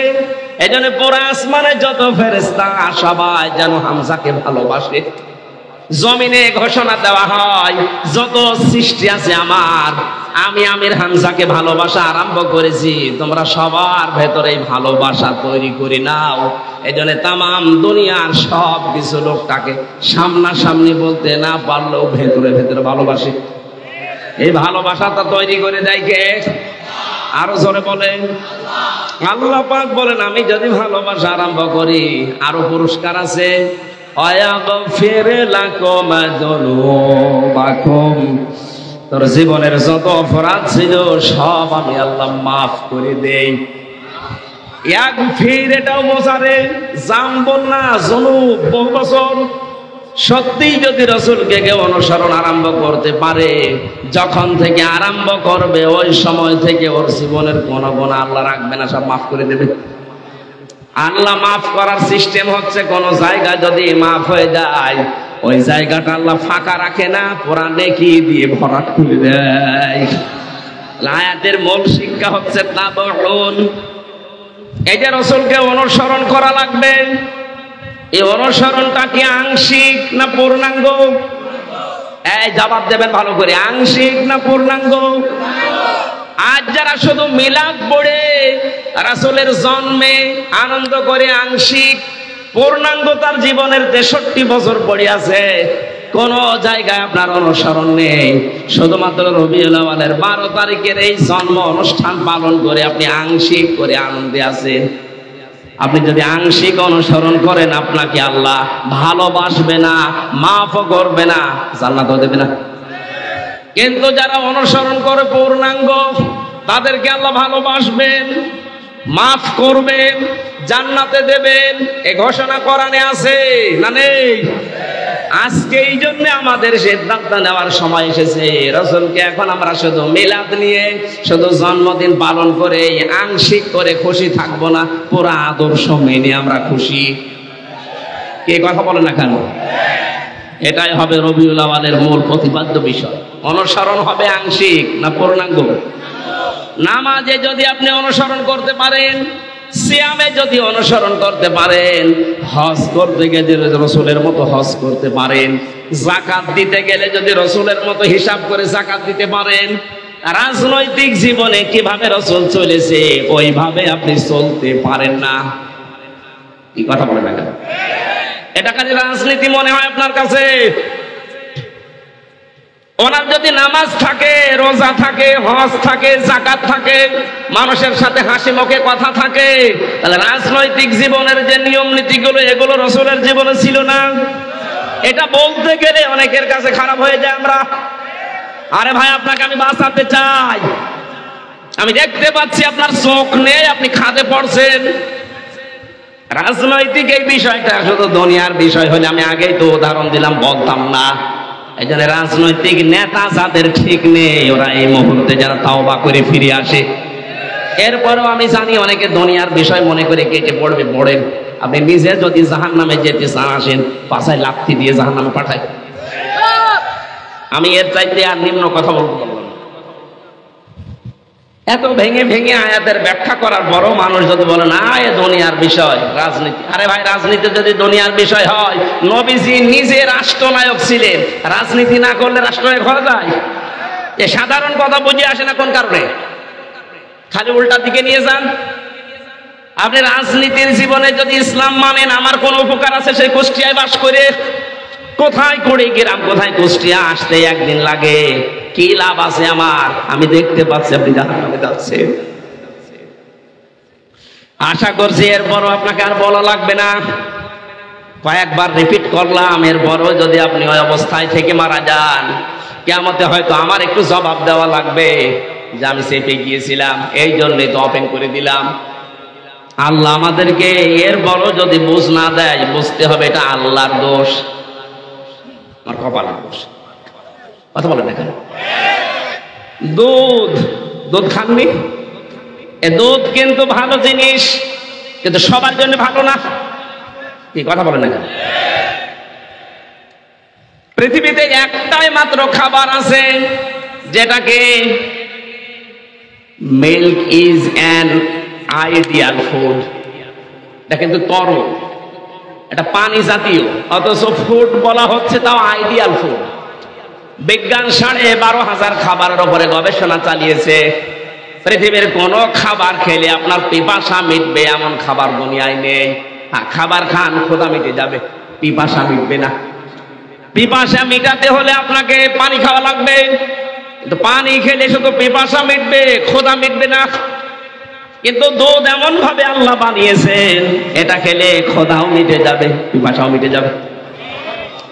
এজন্য পুরা আসমানে যত ফেরেশতা সবাই যেন হামজাকে ভালোবাসে। জমিনে ঘোষণা দেওয়া হয়, যত সৃষ্টি আছে আমার, আমি আমির হামজাকে ভালোবাসা আরম্ভ করেছি, তোমরা সবার ভেতরে ভালোবাসা তৈরি করে নাও। এজন্য তামাম দুনিয়ার সব কিছু লোকটাকে সামনাসামনি বলতে না পারলেও ভেতরে ভেতরে ভালোবাসে। এই ভালোবাসাটা তৈরি করে দেয় কে? আরো জোরে বলেন। আল্লাহ পাক বলেন, আমি যদি ভালোবাসা আরম্ভ করি, আরো পুরস্কার আছে। তোর জীবনের যত অপরাধ ছিল সব আমি আল্লাহ মাফ করে দেই। এটাও মোসারে, জামবন না জুনুব, বহু বছর। সত্যি যদি রাসূলকে কেউ অনুসরণ আরম্ভ করতে পারে, যখন থেকে আরম্ভ করবে ওই সময় থেকে ওর জীবনের কোন গুনাহ আল্লাহ রাখবে না, সব মাফ করে দেবে। আল্লাহ মাফ করার সিস্টেম হচ্ছে, কোন জায়গা যদি মাফ হয়ে যায় ওই জায়গাটা আল্লাহ ফাঁকা রাখে না, পুরা নেকি দিয়ে ভরাট করে দেয়। আয়াতের মূল শিক্ষা হচ্ছে তাবউন। এই যে রাসূলকে অনুসরণ করা লাগবে, এই অনুসরণটা কি আংশিক না পূর্ণাঙ্গ? এই জবাব দেবেন ভালো করে, আংশিক না পূর্ণাঙ্গ? আজ যারা যারা শুধু মিলাদ পড়ে রাসূলের জন্মে আনন্দ করে আংশিক, পূর্ণাঙ্গতার জীবনের 63 বছর পড়ে আছে, কোন জায়গায় আপনার অনুসরণ নেই। শুধুমাত্র রবিউল আউয়ালের 12 তারিখের এই জন্ম অনুষ্ঠান পালন করে আপনি আংশিক করে আনন্দে আছেন। আপনি যদি আংশিক অনুসরণ করেন, আপনাকে আল্লাহ ভালোবাসবে না, মাফও করবে না, জান্নাতও দেবে না। কিন্তু যারা অনুসরণ করে পূর্ণাঙ্গ, তাদেরকে আল্লাহ ভালোবাসবেন, মাফ করবেন, জান্নাতে দেবেন। এই ঘোষণা কোরআনে আছে না নেই? আজকে এই জন্য আমাদের সিদ্ধান্ত নেওয়ার সময় এসেছে। রাসূলকে এখন আমরা শুধু মিলাদ নিয়ে, শুধু জন্মদিন পালন করে আংশিক করে খুশি থাকবো না, পুরো আদর্শ মেনে আমরা খুশি। কে কথা বলে না কেন? এটাই হবে রবিউল আউয়ালের মূল প্রতিপাদ্য বিষয়। অনুসরণ হবে আংশিক না পূর্ণাঙ্গ? নামাজে যদি আপনি অনুসরণ করতে পারেন, সিয়ামে যদি অনুসরণ করতে পারেন, হজ করতে গেলে রাসূলের মতো হজ করতে পারেন, যাকাত দিতে গেলে যদি রাসূলের মতো হিসাব করে যাকাত দিতে পারেন, রাজনৈতিক জীবনে কিভাবে রাসূল চলেছে ওইভাবে আপনি চলতে পারেন না। কি কথা বলেন না কেন? এটা খালি রাজনীতি মনে হয় আপনার কাছে? ওনার যদি নামাজ থাকে, রোজা থাকে, হজ থাকে, যাকাত থাকে, মানুষের সাথে হাসি মুখে কথা থাকে, তাহলে রাজনৈতিক জীবনের যে নিয়ম নীতিগুলো, এগুলো রাসূলের জীবনে ছিল না? এটা বলতে গেলে অনেকের কাছে খারাপ হয়ে যায়। আমরা, আরে ভাই আপনাকে আমি বাঁচাতে চাই, আমি দেখতে পাচ্ছি আপনার চোখ নেই, আপনি খাদে পড়ছেন। রাজনৈতিক এই বিষয়টা শুধু দুনিয়ার বিষয় হলে আমি আগেই তো উদাহরণ দিলাম, বলতাম না। এই জন্য রাজনৈতিক নেতা যাদের ঠিক নেই, ওরা এই মুহূর্তে যারা তাওবা করে ফিরে আসে। এরপরেও আমি জানি অনেকে দুনিয়ার বিষয় মনে করে কেটে পড়বে, পড়েন। আপনি নিজে যদি জাহান্নামে যেতে চান, আসেন, পাছায় লাথি দিয়ে জাহান্নামে পাঠায়। আমি এর চাইতে আর নিম্ন কথা বলবো না। এত ভেঙে ভেঙে আয়াতের ব্যাখ্যা করার পরও মানুষ যদি বলে না এ দুনিয়ার বিষয়, রাজনীতি। আরে ভাই, রাজনীতি যদি দুনিয়ার বিষয় হয়, নবীজি নিজে রাষ্ট্রনায়ক ছিলেন, রাজনীতি না করলে রাষ্ট্রনায়ক হওয়া যায়? এ সাধারণ কথা বুঝে আসে না কোন কারণে? খালি উল্টার দিকে নিয়ে যান। আপনি রাজনীতির জীবনে যদি ইসলাম মানেন, আমার কোন উপকার আছে? সেই কুষ্টিয়ায় বাস করে, কোথায় কুড়িগ্রাম, কোথায় কুষ্টিয়া আসতে একদিন লাগে, কি লাভ আছে আমার? আমি দেখতে পাচ্ছি আপনি জাহান্নামে যাচ্ছেন। আশা করছি এরপরও আপনাকে আর বলা লাগবে না, কয়েকবার রিপিট করলাম। এরপরও যদি আপনি ওই অবস্থায় থেকে মারা যান, কিয়ামতে হয়তো আমার একটু জবাব দেওয়া লাগবে যে আমি চেপে গিয়েছিলাম, এই জন্যই তো ওপেন করে দিলাম। আল্লাহ আমাদেরকে এরপরও যদি বুঝ না দেয়, বুঝতে হবে এটা আল্লাহর দোষ, আমার কপালের দোষ। কথা বলেন না কেন? দুধ, দুধ খাননি? এ দুধ কিন্তু ভালো জিনিস, কিন্তু সবার জন্য ভালো না। কি কথা বলেন না কেন? পৃথিবীতে একটাই মাত্র খাবার আছে যেটাকে milk is an ideal food. এটা কিন্তু তরল, এটা পানি জাতীয়, অথচ ফুড বলা হচ্ছে, তাও আইডিয়াল ফুড। বিজ্ঞান 12,500 খাবারের উপরে গবেষণা চালিয়েছে। পৃথিবীর কোন খাবার খেলে আপনার পিপাসা মিটবে এমন খাবার দুনিয়ায় নেই। খাবার খান, ক্ষুধা মিটে যাবে, পিপাসা মিটবে না। পিপাসা মিটাতে হলে আপনাকে পানি খাওয়া লাগবে, কিন্তু পানি খেলে শুধু পিপাসা মিটবে, ক্ষুধা মিটবে না। কিন্তু দুধ এমন ভাবে আল্লাহ বানিয়েছেন, এটা খেলে ক্ষুধাও মিটে যাবে, পিপাসাও মিটে যাবে।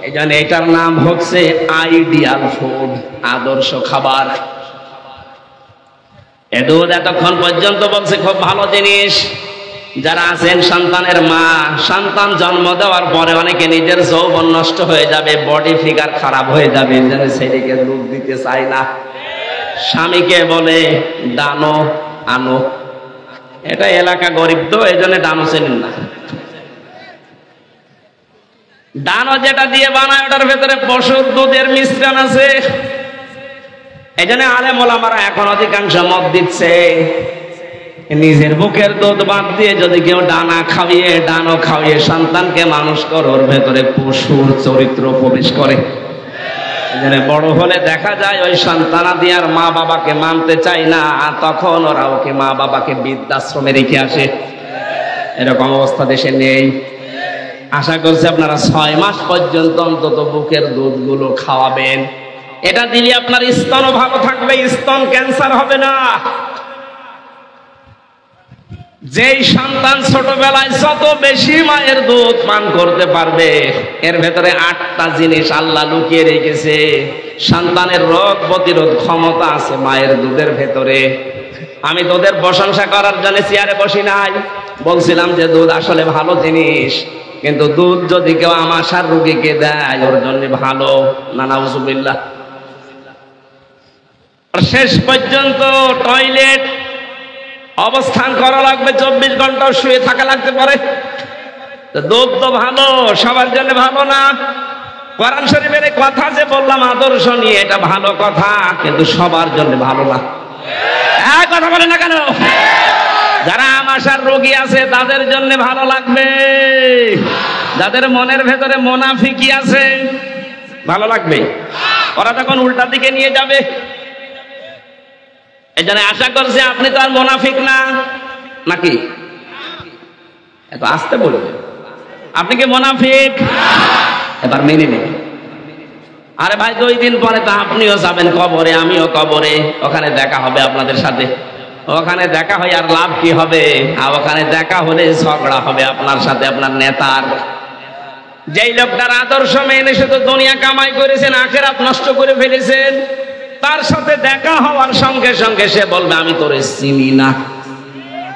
এই জন্য এটার নাম হচ্ছে আইডিয়াল ফুড, আদর্শ খাবার। এ দুধ এতক্ষণ পর্যন্ত বলছে খুব ভালো জিনিস। যারা আছেন সন্তানের মা, সন্তান জন্ম দেওয়ার পরে অনেকে নিজের যৌবন নষ্ট হয়ে যাবে, বডি ফিগার খারাপ হয়ে যাবে, যেন ছেলেকে দুধ দিতে চায় না, স্বামীকে বলে ডানো আনো। এটা এলাকা গরিব তো, এই জন্য ডানো চেনেন না। ডানো যেটা দিয়ে বানায় ওটার ভেতরে পশুর দুধের মিশ্রণ আছে। এই জন্য আলেম ওলামারা এখন অধিকাংশ মত দিচ্ছে নিজের বুকের দুধ বাদ দিয়ে যদি কেউ ডানো খাওয়িয়ে সন্তানকে মানুষ করে, ওর ভেতরে পশুর চরিত্র প্রবেশ করে। বড় হলে দেখা যায় ওই সন্তানাদি আর মা বাবাকে মানতে চায় না, তখন ওরা ওকে মা বাবাকে বৃদ্ধাশ্রমে রেখে আসে। এরকম অবস্থা দেশে নেই। আশা করছি আপনারা 6 মাস পর্যন্ত অন্তত বুকের দুধগুলো খাওয়াবেন। এটা দিলে আপনার স্তনও ভালো থাকবে, স্তন ক্যান্সার হবে না। যেই সন্তান ছোটবেলায় যত বেশি মায়ের দুধ পান করতে পারবে, এর ভেতরে 8টা জিনিস আল্লাহ লুকিয়ে রেখেছে। সন্তানের রোগ প্রতিরোধ ক্ষমতা আছে মায়ের দুধের ভেতরে। আমি দুধের প্রশংসা করার জন্য চেয়ারে বসি নাই, বলছিলাম যে দুধ আসলে ভালো জিনিস, কিন্তু দুধ যদি কেউ আমাশার রোগীকে দেয় ওর জন্য ভালো না, নাউজুবিল্লাহ। শেষ পর্যন্ত টয়লেট অবস্থান করা লাগবে, 24 ঘন্টা শুয়ে থাকা লাগতে পারে। দুধ তো ভালো, সবার জন্য ভালো না। কোরআন শরীফের কথা যে বললাম আদর্শ নিয়ে, এটা ভালো কথা, কিন্তু সবার জন্য ভালো না। কথা বলে না কেন? যারা আমাশার রোগী আছে তাদের জন্য ভালো লাগবে, যাদের মনের ভেতরে মুনাফিকি আছে ভালো লাগবে। ওরা তখন উল্টা দিকে নিয়ে যাবে। এই জন্য আশা করছি আপনি তো আর মুনাফিক না, নাকি? এত আসতে বলবে, আপনি কি মুনাফিক? এবার মেনে নেবেন। আরে ভাই 2 দিন পরে তো আপনিও যাবেন কবরে, আমিও কবরে, ওখানে দেখা হবে আপনাদের সাথে। ওখানে দেখা হয় আর লাভ কি হবে? আর ওখানে দেখা হলে ঝগড়া হবে আপনার সাথে আপনার নেতার। যেই লোকটার আদর্শ মেনে শুধু দুনিয়া কামাই করেছেন, আখিরাত নষ্ট করে ফেলেছেন, তার সাথে দেখা হওয়ার সঙ্গে সঙ্গে সে বলবে আমি তোরে চিনি না।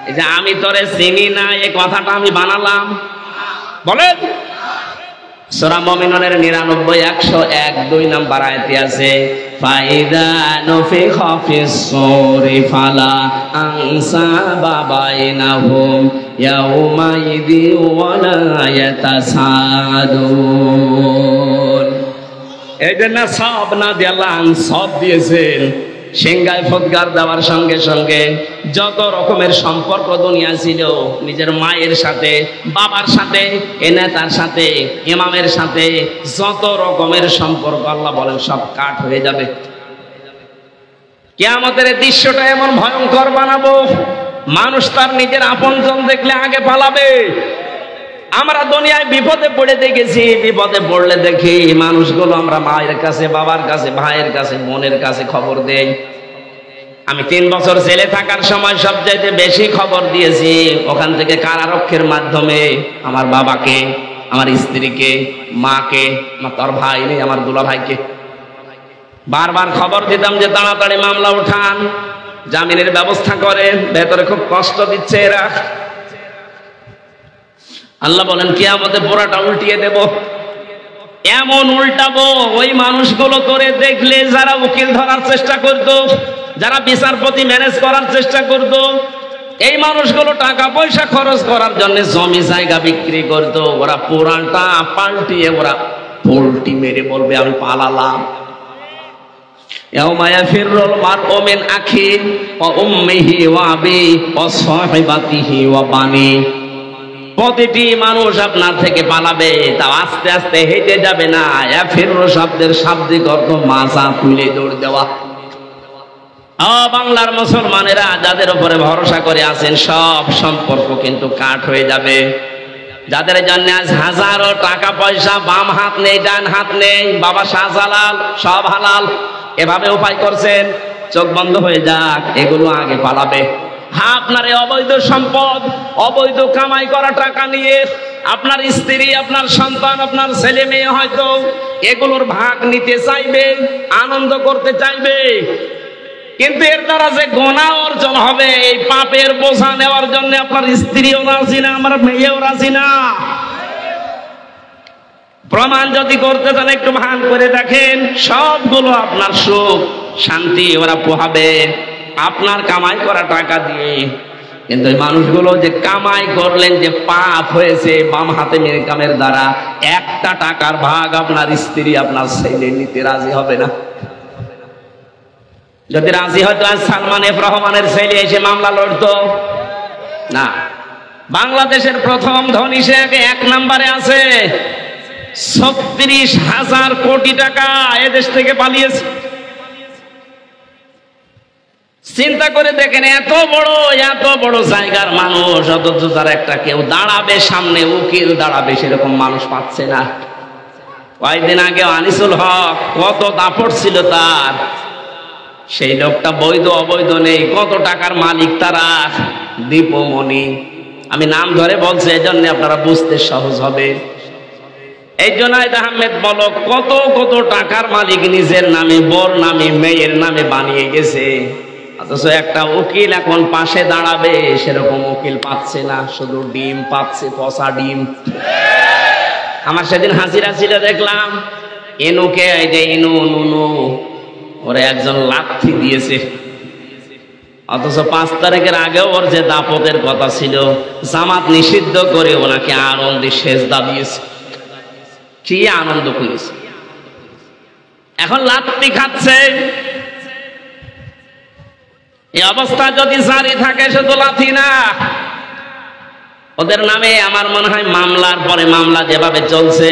এই যে আমি তোরে চিনি না, এই কথাটা আমি বানালাম? বলেন। সূরা মুমিনুনের 99, 101, 2 নম্বর আয়াতে আছে, ফাইদা নুফিখা ফিস সূরি ফালা আনসাবা বাইনাহুম ইয়াউমাইযি ওয়ালা ইয়াতাসাদুন। এই জন্য সব না দিয়ে আল্লাহ সব দিয়েছেন। সিংহায় ফৎকার দেওয়ার সঙ্গে সঙ্গে যত রকমের সম্পর্ক দুনিয়া ছিল, নিজের মায়ের সাথে, বাবার সাথে, এ নেতার সাথে, ইমামের সাথে, যত রকমের সম্পর্ক আল্লাহ বলেন সব কাট হয়ে যাবে। কিয়ামতের দৃশ্যটা এমন ভয়ঙ্কর বানাবো, মানুষ তার নিজের আপনজন দেখলে আগে পালাবে। আমরা দুনিয়ায় বিপদে পড়ে দেখেছি, বিপদে পড়লে দেখি মানুষগুলো আমরা মায়ের কাছে, বাবার কাছে, ভাইয়ের কাছে, বোনের কাছে খবর দেই। আমি 3 বছর জেলে থাকার সময় সবচাইতে বেশি খবর দিয়েছি ওখান থেকে কারারক্ষের মাধ্যমে আমার বাবাকে, আমার স্ত্রীকে, মাকে, তোর ভাই নেই আমার দুলা ভাইকে বারবার খবর দিতাম যে তাড়াতাড়ি মামলা উঠান, জামিনের ব্যবস্থা করেন, ভেতরে খুব কষ্ট দিচ্ছে এরা। আল্লাহ বলেন কিয়ামতে পুরাটা উল্টিয়ে দেব। এমন উল্টাবো, ওই মানুষগুলো তোরে দেখলে যারা উকিল ধরার চেষ্টা করত, যারা বিচারপতি ম্যানেজ করার চেষ্টা করত, এই মানুষগুলো টাকা পয়সা খরচ করার জন্য জমি জায়গা বিক্রি করত, ওরা পুরাটা পাল্টিয়ে ওরা পোল্টি মেরে বলবে আমি পালালাম। ইয়াউমা ইয়াফিরুল মারউ মিন আখিহি ওয়া উম্মিহি ওয়া আবিহি ওয়া সাহিবাতিহি ওয়া বানি। প্রতিটি মানুষ আপনার থেকে পালাবে, তা আস্তে আস্তে হেঁটে যাবে না। ইয়াফিরু শব্দের শাব্দিক অর্থ মাথা তুলে দৌড় দেওয়া। বাংলার মুসলমানেরা যাদের উপরে ভরসা করে আছেন সব সম্পর্ক কিন্তু কাট হয়ে যাবে। যাদের জন্য আজ হাজারো টাকা পয়সা, বাম হাত নেই ডান হাত নেই, বাবা শাহজালাল সব হালাল, এভাবে উপায় করছেন, চোখ বন্ধ হয়ে যাক, এগুলো আগে পালাবে। হ্যাঁ, আপনার এই অবৈধ সম্পদ, অবৈধ কামাই করা টাকা নিয়ে আপনার স্ত্রী, আপনার সন্তান, আপনার ছেলে মেয়ে হয়তো এগুলোর ভাগ নিতে চাইবে, আনন্দ করতে চাইবে, কিন্তু এর দ্বারা যে গুনাহ অর্জন হবে, এই পাপের বোঝা নেওয়ার জন্য আপনার স্ত্রীও রাজি না, আমার মেয়েও রাজি না। প্রমাণ যদি করতে চান একটু ভান করে দেখেন, সবগুলো আপনার সুখ শান্তি ওরা পোহাবে আপনার কামাই করা টাকা দিয়ে। কিন্তু এই মানুষগুলো যে কামাই করলেন, যে পাপ হয়েছে বাম হাতে ইনকামের দ্বারা, একটা টাকার ভাগ আপনার স্ত্রী, আপনার ছেলে নিতে রাজি হবে না। যদি রাজি হতো আজ সালমান এফ রহমানের ছেলে এসে মামলা লড়তো না। বাংলাদেশের প্রথম ধনী সে 1 নম্বরে আছে, 36,000 কোটি টাকা এদেশ থেকে পালিয়েছে। চিন্তা করে দেখেন, এত বড় জায়গার মানুষ, অথচ তার একটা কেউ দাঁড়াবে সামনে, উকিল দাঁড়াবে, সেরকম মানুষ পাচ্ছে না। কয়েকদিন আগে আনিসুল হক, কত দাপট ছিল তার, সেই লোকটা বৈধ অবৈধ নেই, কত টাকার মালিক তারা। দীপমণি, আমি নাম ধরে বলছি এই জন্য আপনারা বুঝতে সহজ হবে। এই জুনায়েদ আহমেদ বলক কত টাকার মালিক নিজের নামে, বোর নামে, মেয়ের নামে বানিয়ে গেছে, অথচ একটা উকিল এখন পাশে দাঁড়াবে সেরকম উকিল পাচ্ছে না, শুধু ডিম পাচ্ছে, পচা ডিম। আমার সেদিন হাজিরা ছিল, দেখলাম ইনুকে, এই যে ইনু নুনু, ওরে একজন লাথি দিয়েছে, অথচ 5 তারিখের আগেও ওর যে দাপটের কথা ছিল, জামাত নিষিদ্ধ করে ওনাকে আনন্দে সেজদা দিয়েছে। কি আনন্দ করেছে, এখন লাথি খাচ্ছে। এই অবস্থা যদি জারি থাকে, শুধু লাথি না, ওদের নামে আমার মনে হয় মামলার পরে মামলা যেভাবে চলছে,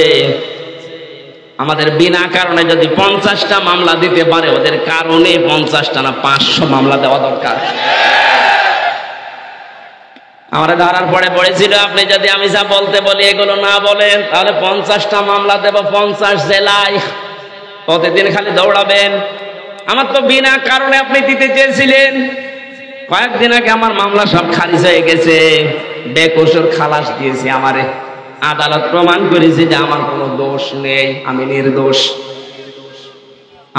আমাদের বিনা কারণে যদি 50টা মামলা দিতে পারে, ওদের কারণে 50টা না 500 মামলা দেওয়া দরকার। আমরা ধরার পরে পড়েছিল, আপনি যদি আমি যা বলতে বলি এগুলো না বলেন, তাহলে 50টা মামলা দেব 50 জেলায়, প্রতিদিন খালি দৌড়াবেন। আমার তো বিনা কারণে আপনি দিতে চেয়েছিলেন, কয়েকদিন আগে আমার মামলা সব খারিজ হয়ে গেছে, বেকসুর খালাস দিয়েছি আমারে, আদালত প্রমাণ করেছে যে আমার কোনো দোষ নেই, আমি নির্দোষ।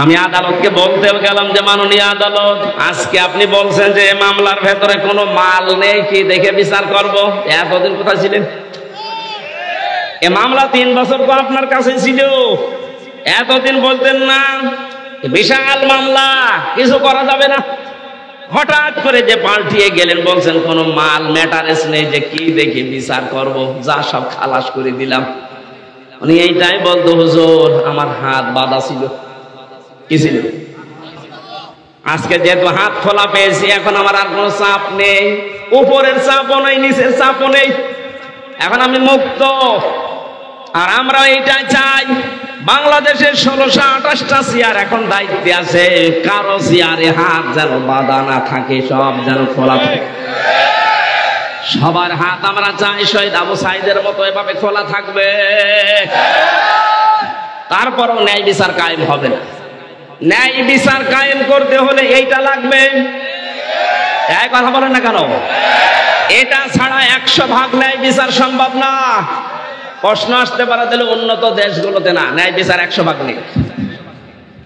আমি আদালতকে বলতেও গেলাম যে মাননীয় আদালত, আজকে আপনি বলছেন যে মামলার ভেতরে কোনো মাল নেই, কি দেখে বিচার করব? এতদিন কোথায় ছিলেন? এ মামলা 3 বছর তো আপনার কাছে ছিল, এতদিন বলতেন না বিশাল মামলা, কিছু করা যাবে না। হঠাৎ করে যে পাল্টিয়ে গেলেন, বলছেন কোনো মাল ম্যাটারেস নেই, যে কি দেখে বিচার করব, যা সব খালাস করে দিলাম। উনি এইটাই বলতো, হুজুর আমার হাত বাঁধা ছিল। কি ছিল? আজকে যেহেতু হাত খোলা পেয়েছি, এখন আমার আর কোনো চাপ নেই, উপরের চাপও নেই, নিচের চাপও নেই, এখন আমি মুক্ত। আর আমরা এইটাই চাই, বাংলাদেশের 1628টা চেয়ার এখন দায়িত্বে আছে, কারো চেয়ারে হাত যেন বাঁধা না থাকে, সব যেন খোলা থাকে। সবার হাত আমরা চাই শহীদ আবু সাইদের মতো এভাবে খোলা থাকবে। তারপরও ন্যায় বিচার কায়েম হবে না। ন্যায় বিচার কায়েম করতে হলে এইটা লাগবে। এই কথা বলেন না কেন? এটা ছাড়া 100 ভাগ ন্যায় বিচার সম্ভব না। প্রশ্ন আসতে পারে, তাহলে উন্নত দেশগুলোতে না ন্যায় বিচার 100 ভাগ নেই।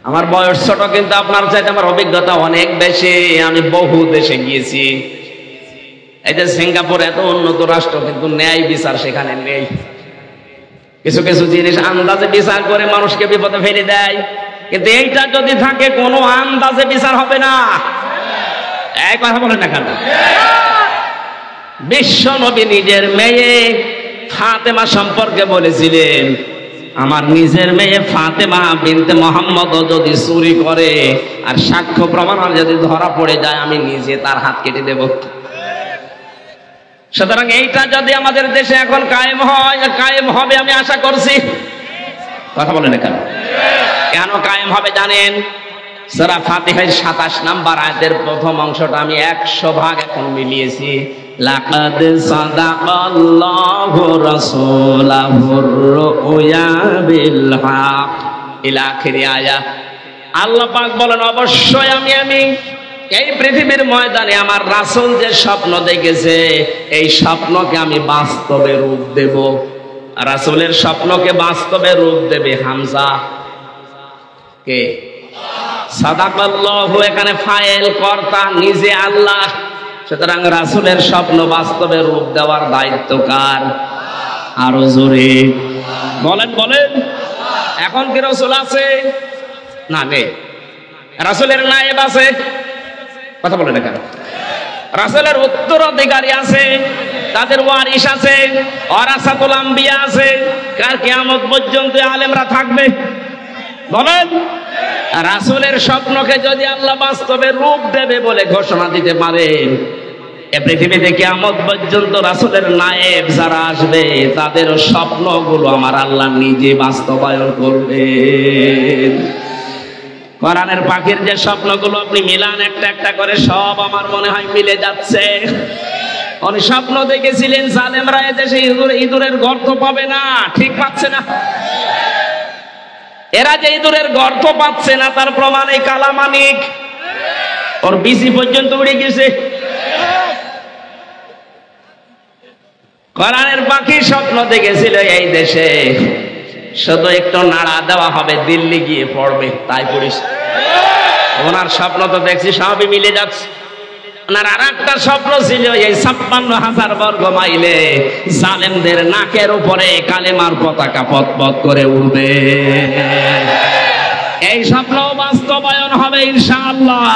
আমার বয়স ছোট, কিন্তু আপনার চাইতে আমার অভিজ্ঞতা অনেক বেশি, আমি বহু দেশে গিয়েছি। এই যে সিঙ্গাপুর এত উন্নত রাষ্ট্র, কিন্তু ন্যায় বিচার সেখানে নেই। কিছু কিছু জিনিস আন্দাজে বিচার করে মানুষকে বিপদে ফেলে দেয়, কিন্তু এইটা যদি থাকে কোনো আন্দাজে বিচার হবে না। এই কথা বলেন না কেন? বিশ্ব নবী নিজের মেয়ে ফাতেমা সম্পর্কে বলেছিলেন, আমার নিজের মেয়ে ফাতেমা বিনতে মোহাম্মদ যদি চুরি করে আর সাক্ষ্য প্রমাণ যদি ধরা পড়ে যায়, আমি নিজে তার হাত কেটে দেব। সুতরাং এইটা যদি আমাদের দেশে এখন কায়েম হয়, কায়েম হবে আমি আশা করছি। কথা বলেন না কেন? কেন কায়েম হবে জানেন? সূরা ফাতিহার 27 নম্বর আয়াতের প্রথম অংশটা আমি 100 ভাগ এখন মিলিয়েছি। লাকাদ সাদাকাল্লাহু রাসূলাহুর রুয়া বিল হক ইলা আখির আয়াত। আল্লাহ পাক বলেন, অবশ্যই আমি এই পৃথিবীর ময়দানে আমার রাসূল যে স্বপ্ন দেখেছে, এই স্বপ্নকে আমি বাস্তবে রূপ দেব। রাসূলের স্বপ্নকে বাস্তবে রূপ দেবে হামজা কে? সাদাকাল্লাহু এখানে ফাইল, কর্তা নিজে আল্লাহ। সুতরাং রাসূলের স্বপ্ন বাস্তবে রূপ দেওয়ার দায়িত্ব কার? আরো জোরে বলেন বলেন। এখন কি রাসূল আছে? না, নেই। রাসূলের নায়েব আছে। কথা বলেন না কেন? রাসূলের উত্তরাধিকারী আছে, তাদের ওয়ারিস আছে, ওয়ারাসাতুল আম্বিয়া আছে। কাল কিয়ামত পর্যন্ত আলেমরা থাকবে। বলেন, রাসূলের স্বপ্নকে যদি আল্লাহ বাস্তবে রূপ দেবে বলে ঘোষণা দিতে পারেন, এ পৃথিবীতে কিয়ামত পর্যন্ত রাসূলের নায়েব যারা আসবে তাদের স্বপ্নগুলো আমার আল্লাহ নিজে বাস্তবায়ন করবেন। কোরআনের পাখির যে স্বপ্নগুলো আপনি মিলান একটা একটা করে, সব আমার মনে হয় মিলে যাচ্ছে। উনি স্বপ্ন দেখেছিলেন জালেমরা এদেশে ইঁদুরের গর্ত পাবে না, ঠিক পাচ্ছে না। এরা যে ইঁদুরের গর্ত পাচ্ছে না তার প্রমাণ এই কালামানিক, ওর বিসি পর্যন্ত উড়ে গেছে। কোরআনের পাখি স্বপ্ন দেখেছিল এই দেশে শুধু একটু নাড়া দেওয়া হবে, দিল্লি গিয়ে পড়বে, তাই পড়িস। ওনার স্বপ্ন তো দেখছি সবই মিলে যাচ্ছে। ওনার আর একটা স্বপ্ন ছিল এই ৫৬,০০০ বর্গ মাইলে জালেমদের নাকের উপরে কালেমার পতাকা পথ করে উড়বে। এই স্বপ্ন বাস্তবায়ন হবে ইনশাআল্লাহ।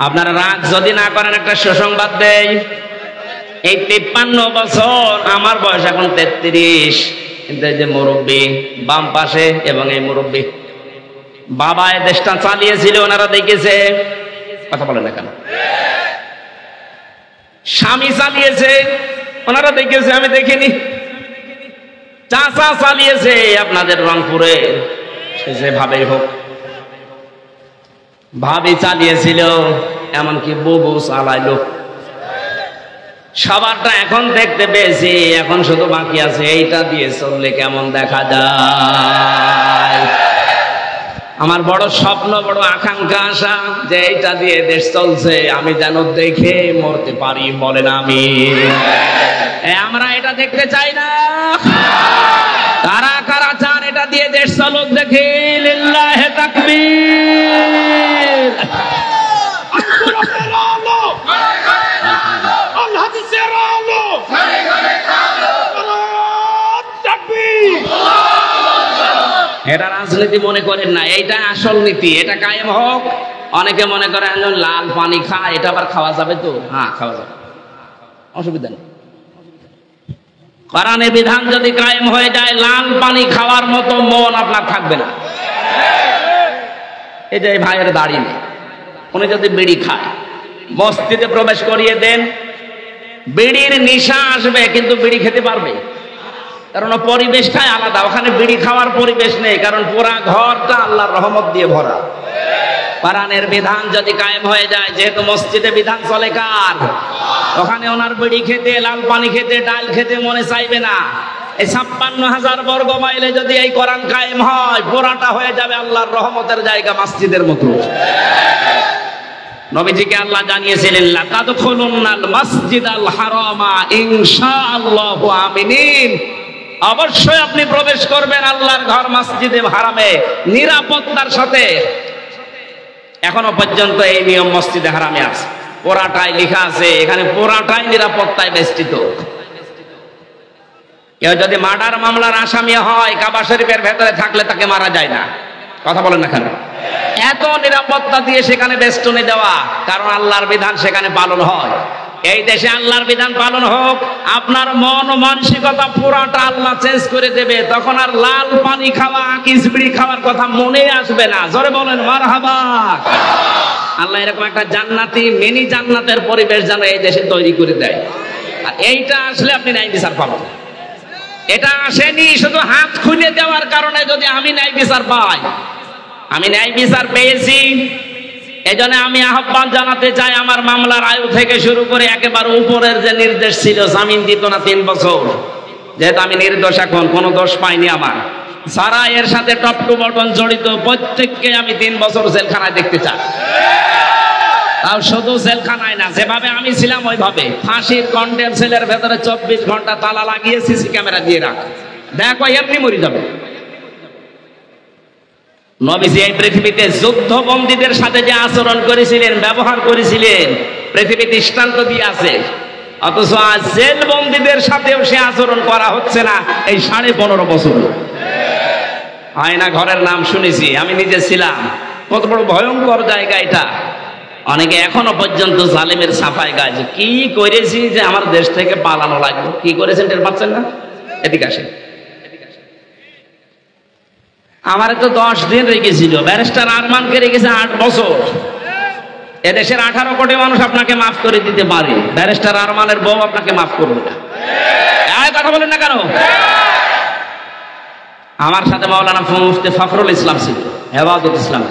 আপনারা রাগ যদি না করেন একটা সুসংবাদ দেই, এই ৫৩ বছর, আমার বয়স এখন ৩৩, কিন্তু এই যে মুরব্বী বাম পাশে এবং এই মুরব্বী বাবা এই দেশটা চালিয়েছিল, ওনারা দেখেছে। কথা বলেন না কেন? স্বামী চালিয়েছে, ওনারা দেখেছে, আমি দেখিনি। চাচা চালিয়েছে আপনাদের রংপুরে, যেভাবেই হোক। ভাবি চালিয়েছিল, এমনকি বুবু চালাইলো। সবারটা এখন দেখতে পেয়েছি, এখন শুধু বাকি আছে এইটা দিয়ে চললে কেমন দেখা যায়। আমার বড় স্বপ্ন, বড় আকাঙ্ক্ষা, আশা যে এইটা দিয়ে দেশ চলছে আমি যেন দেখে মরতে পারি, বলেন আমি। আমরা এটা দেখতে চাই না। কারা কারা চান এটা দিয়ে দেশ চলুক দেখি? লিল্লাহে তাকবীর। এটা রাজনীতি মনে করেন না, এইটা আসল নীতি, এটা কায়েম হোক। অনেকে মনে করে লাল পানি খায়, এটা আবার খাওয়া যাবে তো? হ্যাঁ, খাওয়া যাবে, অসুবিধা নেই। কোরআনের বিধান যদি কায়েম হয়ে যায়, লাল পানি খাওয়ার মতো মন আপনার থাকবে না। এই যে এই ভাইয়ের দাড়ি নেই, উনি যদি বিড়ি খায়, মসজিদে প্রবেশ করিয়ে দেন, বিড়ির নেশা আসবে কিন্তু বিড়ি খেতে পারবে, কারণ পরিবেশটাই আলাদা। ওখানে বিড়ি খাওয়ার পরিবেশ নেই, কারণ পুরা ঘরটা আল্লাহর রহমত দিয়ে ভরা। কোরআনের বিধান যদি কায়েম হয়ে যায়, যেহেতু মসজিদে বিধান চলে কার, ওখানে ওনার বিড়ি খেতে, লাল পানি খেতে, ডাল খেতে মনে চাইবে না। এই ৫৬,০০০ বর্গ মাইলে যদি এই কোরআন কায়েম হয়, পুরাটা হয়ে যাবে আল্লাহর রহমতের জায়গা, মসজিদের মতো। নবীজিকে আল্লাহ জানিয়েছিলেন, লাতাদখুলুন্নাল মাসজিদাল হারামা ইনশাআল্লাহু আমিনিন। অবশ্যই আপনি প্রবেশ করবেন আল্লাহর ঘর মসজিদে হারামে নিরাপত্তার সাথে। এখনো পর্যন্ত এই নিয়ম মসজিদে হারামে আছে, পুরাটাই লেখা আছে, এখানে পুরাটাই নিরাপত্তায় বেষ্টিত। কেউ যদি মার্ডার মামলার আসামি হয়, কাবা শরীফের ভেতরে থাকলে তাকে মারা যায় না। কথা বলেন না কেন? এত নিরাপত্তা দিয়ে সেখানে বেষ্টনী দেওয়া, কারণ আল্লাহর বিধান সেখানে পালন হয়। এই দেশে আল্লাহর বিধান পালন হোক, আপনার মন ও মানসিকতা পুরাটা আল্লাহ চেঞ্জ করে দেবে। তখন আর লাল পানি খাওয়া, কিসবিড়ি খাওয়ার কথা মনে আসবে না। জোরে বলেন মারহাবা। আল্লাহ এরকম একটা জান্নাতি মিনি জান্নাতের পরিবেশ যেন এই দেশে তৈরি করে দেয়। আর এইটা আসলে আপনি ন্যায় বিচার পাবেন। এটা আসেনি শুধু হাত খুলে দেওয়ার কারণে। যদি আমি ন্যায় বিচার পাই, আমি ন্যায় বিচার পেয়েছি, এজন্য আমি আহ্বান জানাতে চাই, আমার মামলার আয়ু থেকে শুরু করে একেবারে উপরের যে নির্দেশ ছিল, জামিন দিত না 3 বছর, যেহেতু আমি নির্দোষ, এখন কোনো দোষ পাইনি আমার, সারা এর সাথে টপ টু বটন জড়িত, প্রত্যেককে আমি 3 বছর জেলখানায় দেখতে চাই। তাও শুধু জেলখানায় না, যেভাবে আমি ছিলাম ওইভাবে, ফাঁসির কন্ডেম সেলের ভেতরে 24 ঘন্টা তালা লাগিয়ে সিসি ক্যামেরা দিয়ে রাখ, দেখো এমনি মরে যাবে। নবীজি এই পৃথিবীতে যুদ্ধবন্দীদের সাথে যে আচরণ করেছিলেন, ব্যবহার করেছিলেন, পৃথিবী দৃষ্টান্ত দিয়ে আছে। অথচ আজ জেল বন্দীদের সাথেও সে আচরণ করা হচ্ছে না এই 15.5 বছর। আয়না ঘরের নাম শুনেছি, আমি নিজে ছিলাম। কত বড় ভয়ঙ্কর জায়গা এটা। অনেকে এখনো পর্যন্ত জালেমের সাফাই গায় যে কি করেছি যে আমার দেশ থেকে পালানো লাগলো। কি করেছেন টের পাচ্ছেন না? এদিকে আসেন। আমার তো 10 দিন রেখেছিল, ব্যারিস্টার আরমানকে রেখেছে 8 বছর। এদেশের 18 কোটি মানুষ আপনাকে মাফ করে দিতে পারে, ব্যারিস্টার আরমানের বউ আপনাকে মাফ করবে না। কথা বলেন না কেন? আমার সাথে মাওলানা মুফতি ফখরুল ইসলাম ছিল, হেফাজত ইসলাম।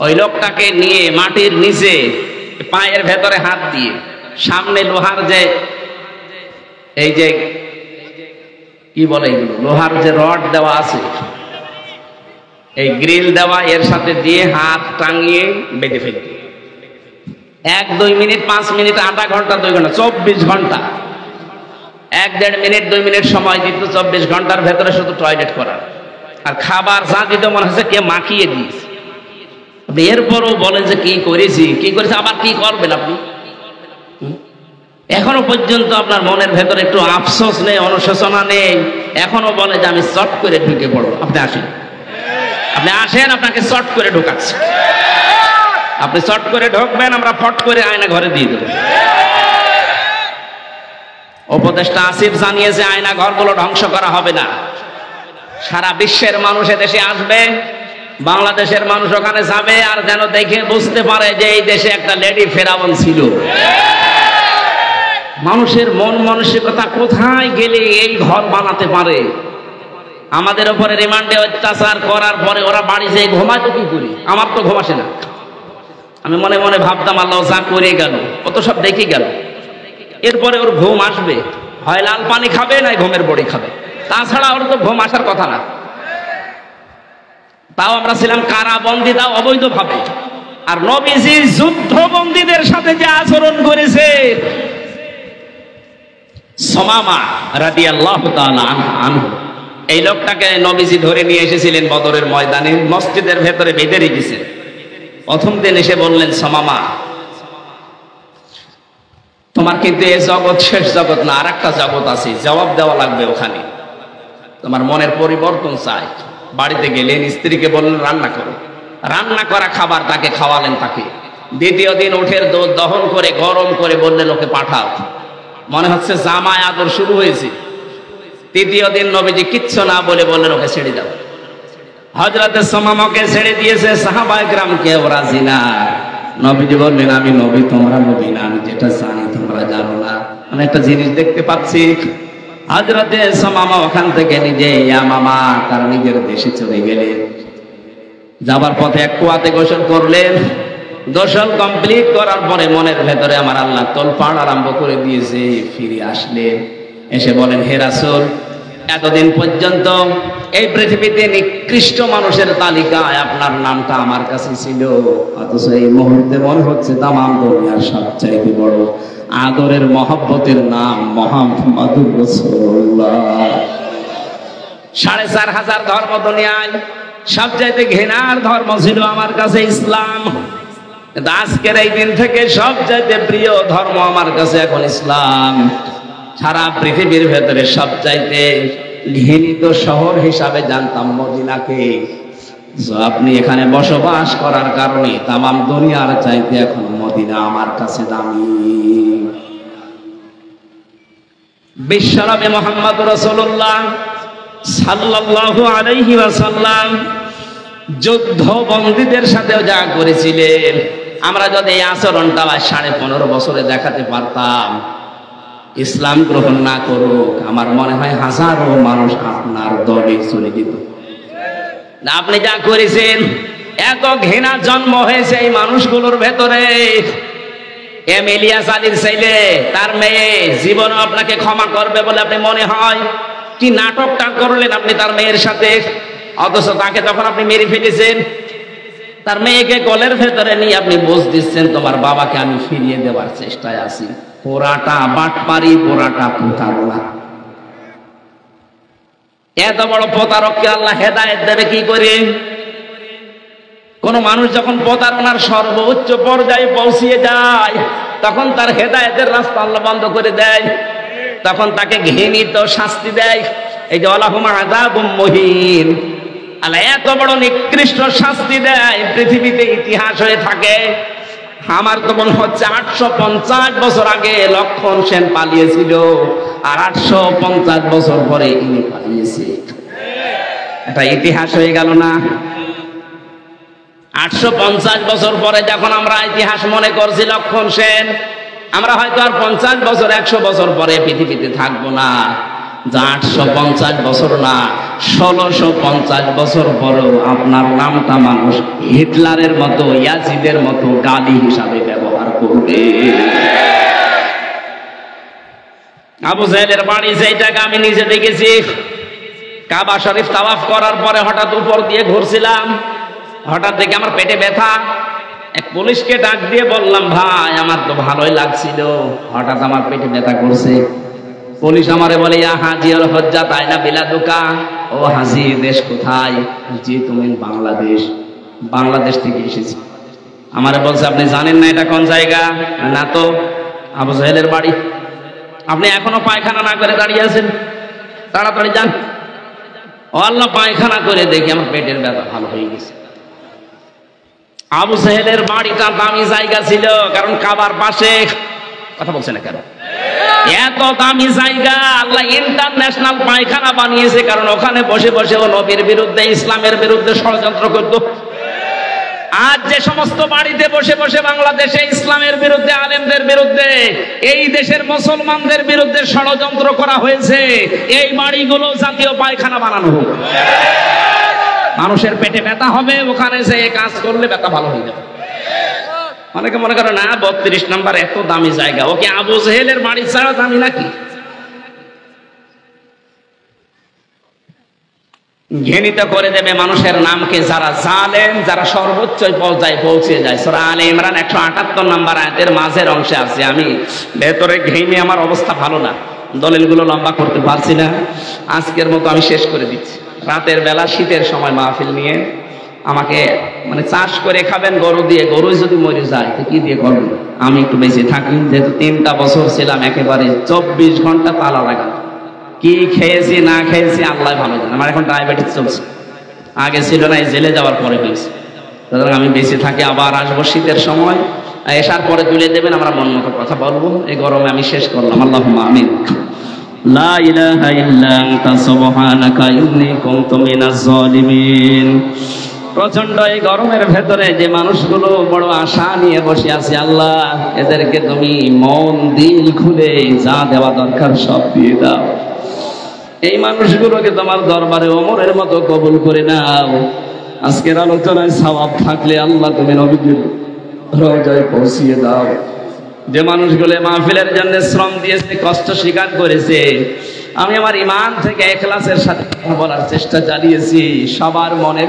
ওই লোকটাকে নিয়ে মাটির নিচে পায়ের ভেতরে হাত দিয়ে সামনে লোহার যে এই যে কি বলে এগুলো, লোহার যে রড দেওয়া আছে, এই গ্রিল দেওয়া, এর সাথে দিয়ে হাত টাঙিয়ে বেঁধে ফেলতে 1-2 মিনিট 5 মিনিট 8 ঘন্টা 2 ঘন্টা 24 ঘন্টা 1-1.5 মিনিট 2 মিনিট সময় দিত। 24 ঘন্টার ভেতরে শুধু টয়লেট করার আর খাবার যা দিত মনে হচ্ছে কে মাখিয়ে দিয়েছে। এরপরও বলেন যে কি করেছি, কি করেছে, আবার কি করবেন আপনি? এখনো পর্যন্ত আপনার মনের ভেতরে একটু আফসোস নেই, অনুশোচনা নেই? এখনো বলে যে আমি চট করে ঢুকে পড়বো। আপনি আসেন, আপনি আসেন, আপনাকে চট করে ঢোকাচ্ছে। আপনি চট করে ঢুকবেন, আমরা ফট করে আয়না ঘরে দিয়ে দেবো। উপদেষ্টা আসিফ জানিয়েছে আয়না ঘরগুলো ধ্বংস করা হবে না। সারা বিশ্বের মানুষ এদেশে আসবে, বাংলাদেশের মানুষ ওখানে যাবে, আর যেন দেখে বুঝতে পারে যে এই দেশে একটা লেডি ফেরাউন ছিল। মানুষের মন মানসিকতা কোথায় গেলে এই ঘর বানাতে পারে? আমাদের উপরে রিমান্ডে অত্যাচার করার পরে ওরা বাড়ি যেয়ে ঘুমায় তো কি করি? আমার তো ঘুম আসে না। আমি মনে মনে ভাবতাম আল্লাহ যা করে গেল, ও তো সব দেখে গেল। এরপরে ওর ঘুম আসবে, হয় লাল পানি খাবে না ঘুমের বড়ি খাবে, তাছাড়া ওর তো ঘুম আসার কথা না। তাও আমরা ছিলাম কারাবন্দী, তাও অবৈধভাবে। আর নবীজি যুদ্ধবন্দীদের সাথে যে আচরণ করেছে, সুমামা রাদিয়াল্লাহু তাআলা আনহু, এই লোকটাকে নবীজি ধরে নিয়ে এসেছিলেন বদরের ময়দানে, মসজিদের ভেতরে বেঁধে রেখেছেন। প্রথম দিন এসে বললেন, সুমামা তোমার কিন্তু এই জগৎ শেষ জগৎ না, আর একটা জগৎ আছে, জবাব দেওয়া লাগবে ওখানে। তোমার মনের পরিবর্তন চাই। বাড়িতে গেলেন, স্ত্রীকে বললেন রান্না করো। রান্না করা খাবার তাকে খাওয়ালেন। তাকে দ্বিতীয় দিন উঠের দুধ দহন করে গরম করে বললেন ওকে পাঠাও। মনে হচ্ছে জামায় আদর শুরু হয়েছে। তৃতীয় দিন নবীজি কিচ্ছু না বলে বললেন ওকে ছেড়ে দাও। হযরতে সুমামাকে ছেড়ে দিয়েছে, সাহাবায়ে কেরাম কেউ রাজি না। নবীজি বললেন আমি নবী, তোমরা নবী না, আমি যেটা জানি তোমরা জানো না। আমি একটা জিনিস দেখতে পাচ্ছি। হযরতে সুমামা ওখান থেকে নিজে ইয়ামামা তার নিজের দেশে চলে গেলেন। যাবার পথে এক কুয়াতে গোসল করলেন। গোসল কমপ্লিট করার পরে মনের ভেতরে আমার আল্লাহ তোলপাড় আরম্ভ করে দিয়েছে। ফিরে আসলেন, এসে বলেন হে রাসূল, এতদিন পর্যন্ত এই পৃথিবীতে নিকৃষ্ট মানুষের তালিকায় আপনার নামটা আমার কাছে ছিল, অথচ এই মুহূর্তে মনে হচ্ছে তামাম দুনিয়ার সবচাইতে বড় আদরের মহব্বতের নাম মুহাম্মাদুর রাসূলুল্লাহ। 4500 ধর্ম দুনিয়ায়, সবচাইতে ঘৃণার ধর্ম ছিল আমার কাছে ইসলাম। আজকের এই দিন থেকে সবচাইতে প্রিয় ধর্ম আমার কাছে এখন ইসলাম। সারা পৃথিবীর ভেতরে সবচাইতে ঘৃণিত শহর হিসাবে জানতাম মদিনাকে। আপনি এখানে বসবাস করার কারণে তামাম দুনিয়ার চাইতে এখন মদিনা আমার কাছে দামি। বিশ্বনবী মুহাম্মদ রাসূলুল্লাহ সাল্লাল্লাহু আলাইহি ওয়াসাল্লাম যুদ্ধবন্দীদের সাথেও যা করেছিলেন, আমরা যদি এই আচরণটা 15.5 বছরে দেখাতে পারতাম, ইসলাম গ্রহণ না করুক, আমার মনে হয় হাজারো মানুষ আপনার দলে চলে যেত। আপনি যা করেছেন, এত ঘৃণা জন্ম হয়েছে এই মানুষগুলোর ভেতরে। এম ইলিয়াস আলীর ছেলে, তার মেয়ে জীবনও আপনাকে ক্ষমা করবে বলে আপনি মনে হয়? কি নাটকটা করলেন আপনি তার মেয়ের সাথে, অথচ তাকে তখন আপনি মেরে ফেলেছেন। তার মেয়েকে কোলের ভেতরে নিয়ে আপনি বুঝ দিচ্ছেন তোমার বাবাকে আমি ফিরিয়ে দেওয়ার চেষ্টায় আছি। পোড়াটা বাটপারি, পোড়াটা প্রতারণা। এত বড় প্রতারককে আল্লাহ হেদায়েত দেবে কি করে? কোন মানুষ যখন প্রতারণার সর্বোচ্চ পর্যায়ে পৌঁছিয়ে যায়, তখন তার হেদায়েতের রাস্তা আল্লাহ বন্ধ করে দেয়, তখন তাকে ঘৃণিত শাস্তি দেয়। এই যে আলাহুম আযাবুম মুহিন, আল্লাহ এত বড় নিকৃষ্ট শাস্তি দেয়, পৃথিবীতে ইতিহাস হয়ে থাকে। আমার তো মনে হচ্ছে 850 বছর আগে লক্ষণ সেন পালিয়েছিল, আর 850 বছর পরে ইনি পালিয়েছে। এটা ইতিহাস হয়ে গেল না? 850 বছর পরে যখন আমরা ইতিহাস মনে করছি লক্ষণ সেন, আমরা হয়তো আর 50 বছর 100 বছর পরে পৃথিবীতে থাকবো না। যা 850 বছর না, 1650 বছর পরেও আপনার নামটা মানুষ হিটলারের মতো, ইয়াজিদের মতো গালি হিসাবে ব্যবহার করবে। আবু জাহেলের বাড়ি যেটাকে আমি নিজে দেখেছি, কাবা শরীফ তাওয়াফ করার পরে হঠাৎ উপর দিয়ে ঘুরছিলাম, হঠাৎ দেখে আমার পেটে ব্যথা। এক পুলিশকে ডাক দিয়ে বললাম, ভাই আমার তো ভালোই লাগছিল, হঠাৎ আমার পেটে ব্যথা করছে। পুলিশ আমারে বলে, ইয়া হাজি আল হজ্জাত আইনা বিলাদুকা, ও হাজি দেশ কোথায়? জি তুমি বাংলাদেশ। বাংলাদেশ থেকে এসেছি। আমারে বলছে, আপনি জানেন না এটা কোন জায়গা? না তো। আবু জাহেলের বাড়ি। আপনি এখনো পায়খানা না করে দাঁড়িয়ে আছেন, তাড়াতাড়ি যান। ও আল্লাহ, পায়খানা করে দেখি আমার পেটের ব্যথা ভালো হয়ে গেছে। আবু জাহেলের বাড়িটা দামি জায়গা ছিল, কারণ কাবার পাশে। কথা বলছে না কেন? এত দামি জায়গা, আল্লাহ ইন্টারন্যাশনাল পায়খানা বানিয়েছে, কারণ ওখানে বসে বসে ও নবীর বিরুদ্ধে, ইসলামের বিরুদ্ধে ষড়যন্ত্র করত। আজ যে সমস্ত বাড়িতে বসে বসে বাংলাদেশে ইসলামের বিরুদ্ধে, আলেমদের বিরুদ্ধে, এই দেশের মুসলমানদের বিরুদ্ধে ষড়যন্ত্র করা হয়েছে, এই বাড়িগুলো জাতীয় পায়খানা বানানো হোক। মানুষের পেটে ব্যথা হবে, ওখানে যে কাজ করলে ব্যথা ভালো হয়ে যাবে। অনেকে মনে করে না 32 নম্বর এত দামি জায়গা, ওকে আবু জাহেলের বাড়ি ছাড়া দামি নাকি? ঘৃণিত করে দেবে মানুষের নামকে যারা জালেম, যারা সর্বোচ্চ পর্যায়ে পৌঁছে যায়। সূরা আলে ইমরান 178 নম্বর আয়াতের মাঝের অংশে আছে। আমি ভেতরে ঘৃণে আমার অবস্থা ভালো না, দলিলগুলো লম্বা করতে পারছি না, আজকের মতো আমি শেষ করে দিচ্ছি। রাতের বেলা শীতের সময় মাহফিল নিয়ে আমাকে মানে চাষ করে খাবেন গরু দিয়ে, গরুই যদি মরে যায় তো কি দিয়ে করবেন? আমি একটু বেঁচে থাকি, যেহেতু 3টা বছর ছিলাম একেবারে 24 ঘন্টা তালা লাগানো, কি খেয়েছি না খেয়েছি আল্লাহ ভালো জানে। আমার এখন ডায়াবেটিস চলছে, আগে ছিল না, এই জেলে যাওয়ার পরে হয়েছে। সুতরাং আমি বেঁচে থাকি, আবার আসবো শীতের সময়, এসার পরে তুলে দেবেন, আমরা মন মতো কথা বলবো। এই গরমে আমি শেষ করলাম। আল্লাহুম্মা আমিন। লা ইলাহা ইল্লা আনতা সুবহানাকা ইন্নী কুনতু মিনাজ জালিমিন। প্রচন্ড এই গরমের ভেতরে যে মানুষগুলো বড় আশা নিয়ে বসে আছে, আল্লাহ এদেরকে তুমি মন দিল খুলে যা দেওয়া দরকার সব দিয়ে দাও। এই মানুষগুলোকে তোমার দরবারে ওমরের মতো কবুল করে নাও। আজকের আলোচনায় সওয়াব থাকলে আল্লাহ তুমি নবীর রওজায় পৌঁছিয়ে দাও। যে মানুষগুলো মাহফিলের জন্য শ্রম দিয়েছে, কষ্ট স্বীকার করেছে, আমি আমার ঈমান থেকে ইখলাসের সাথে বলার চেষ্টা চালিয়েছি, সবার মনে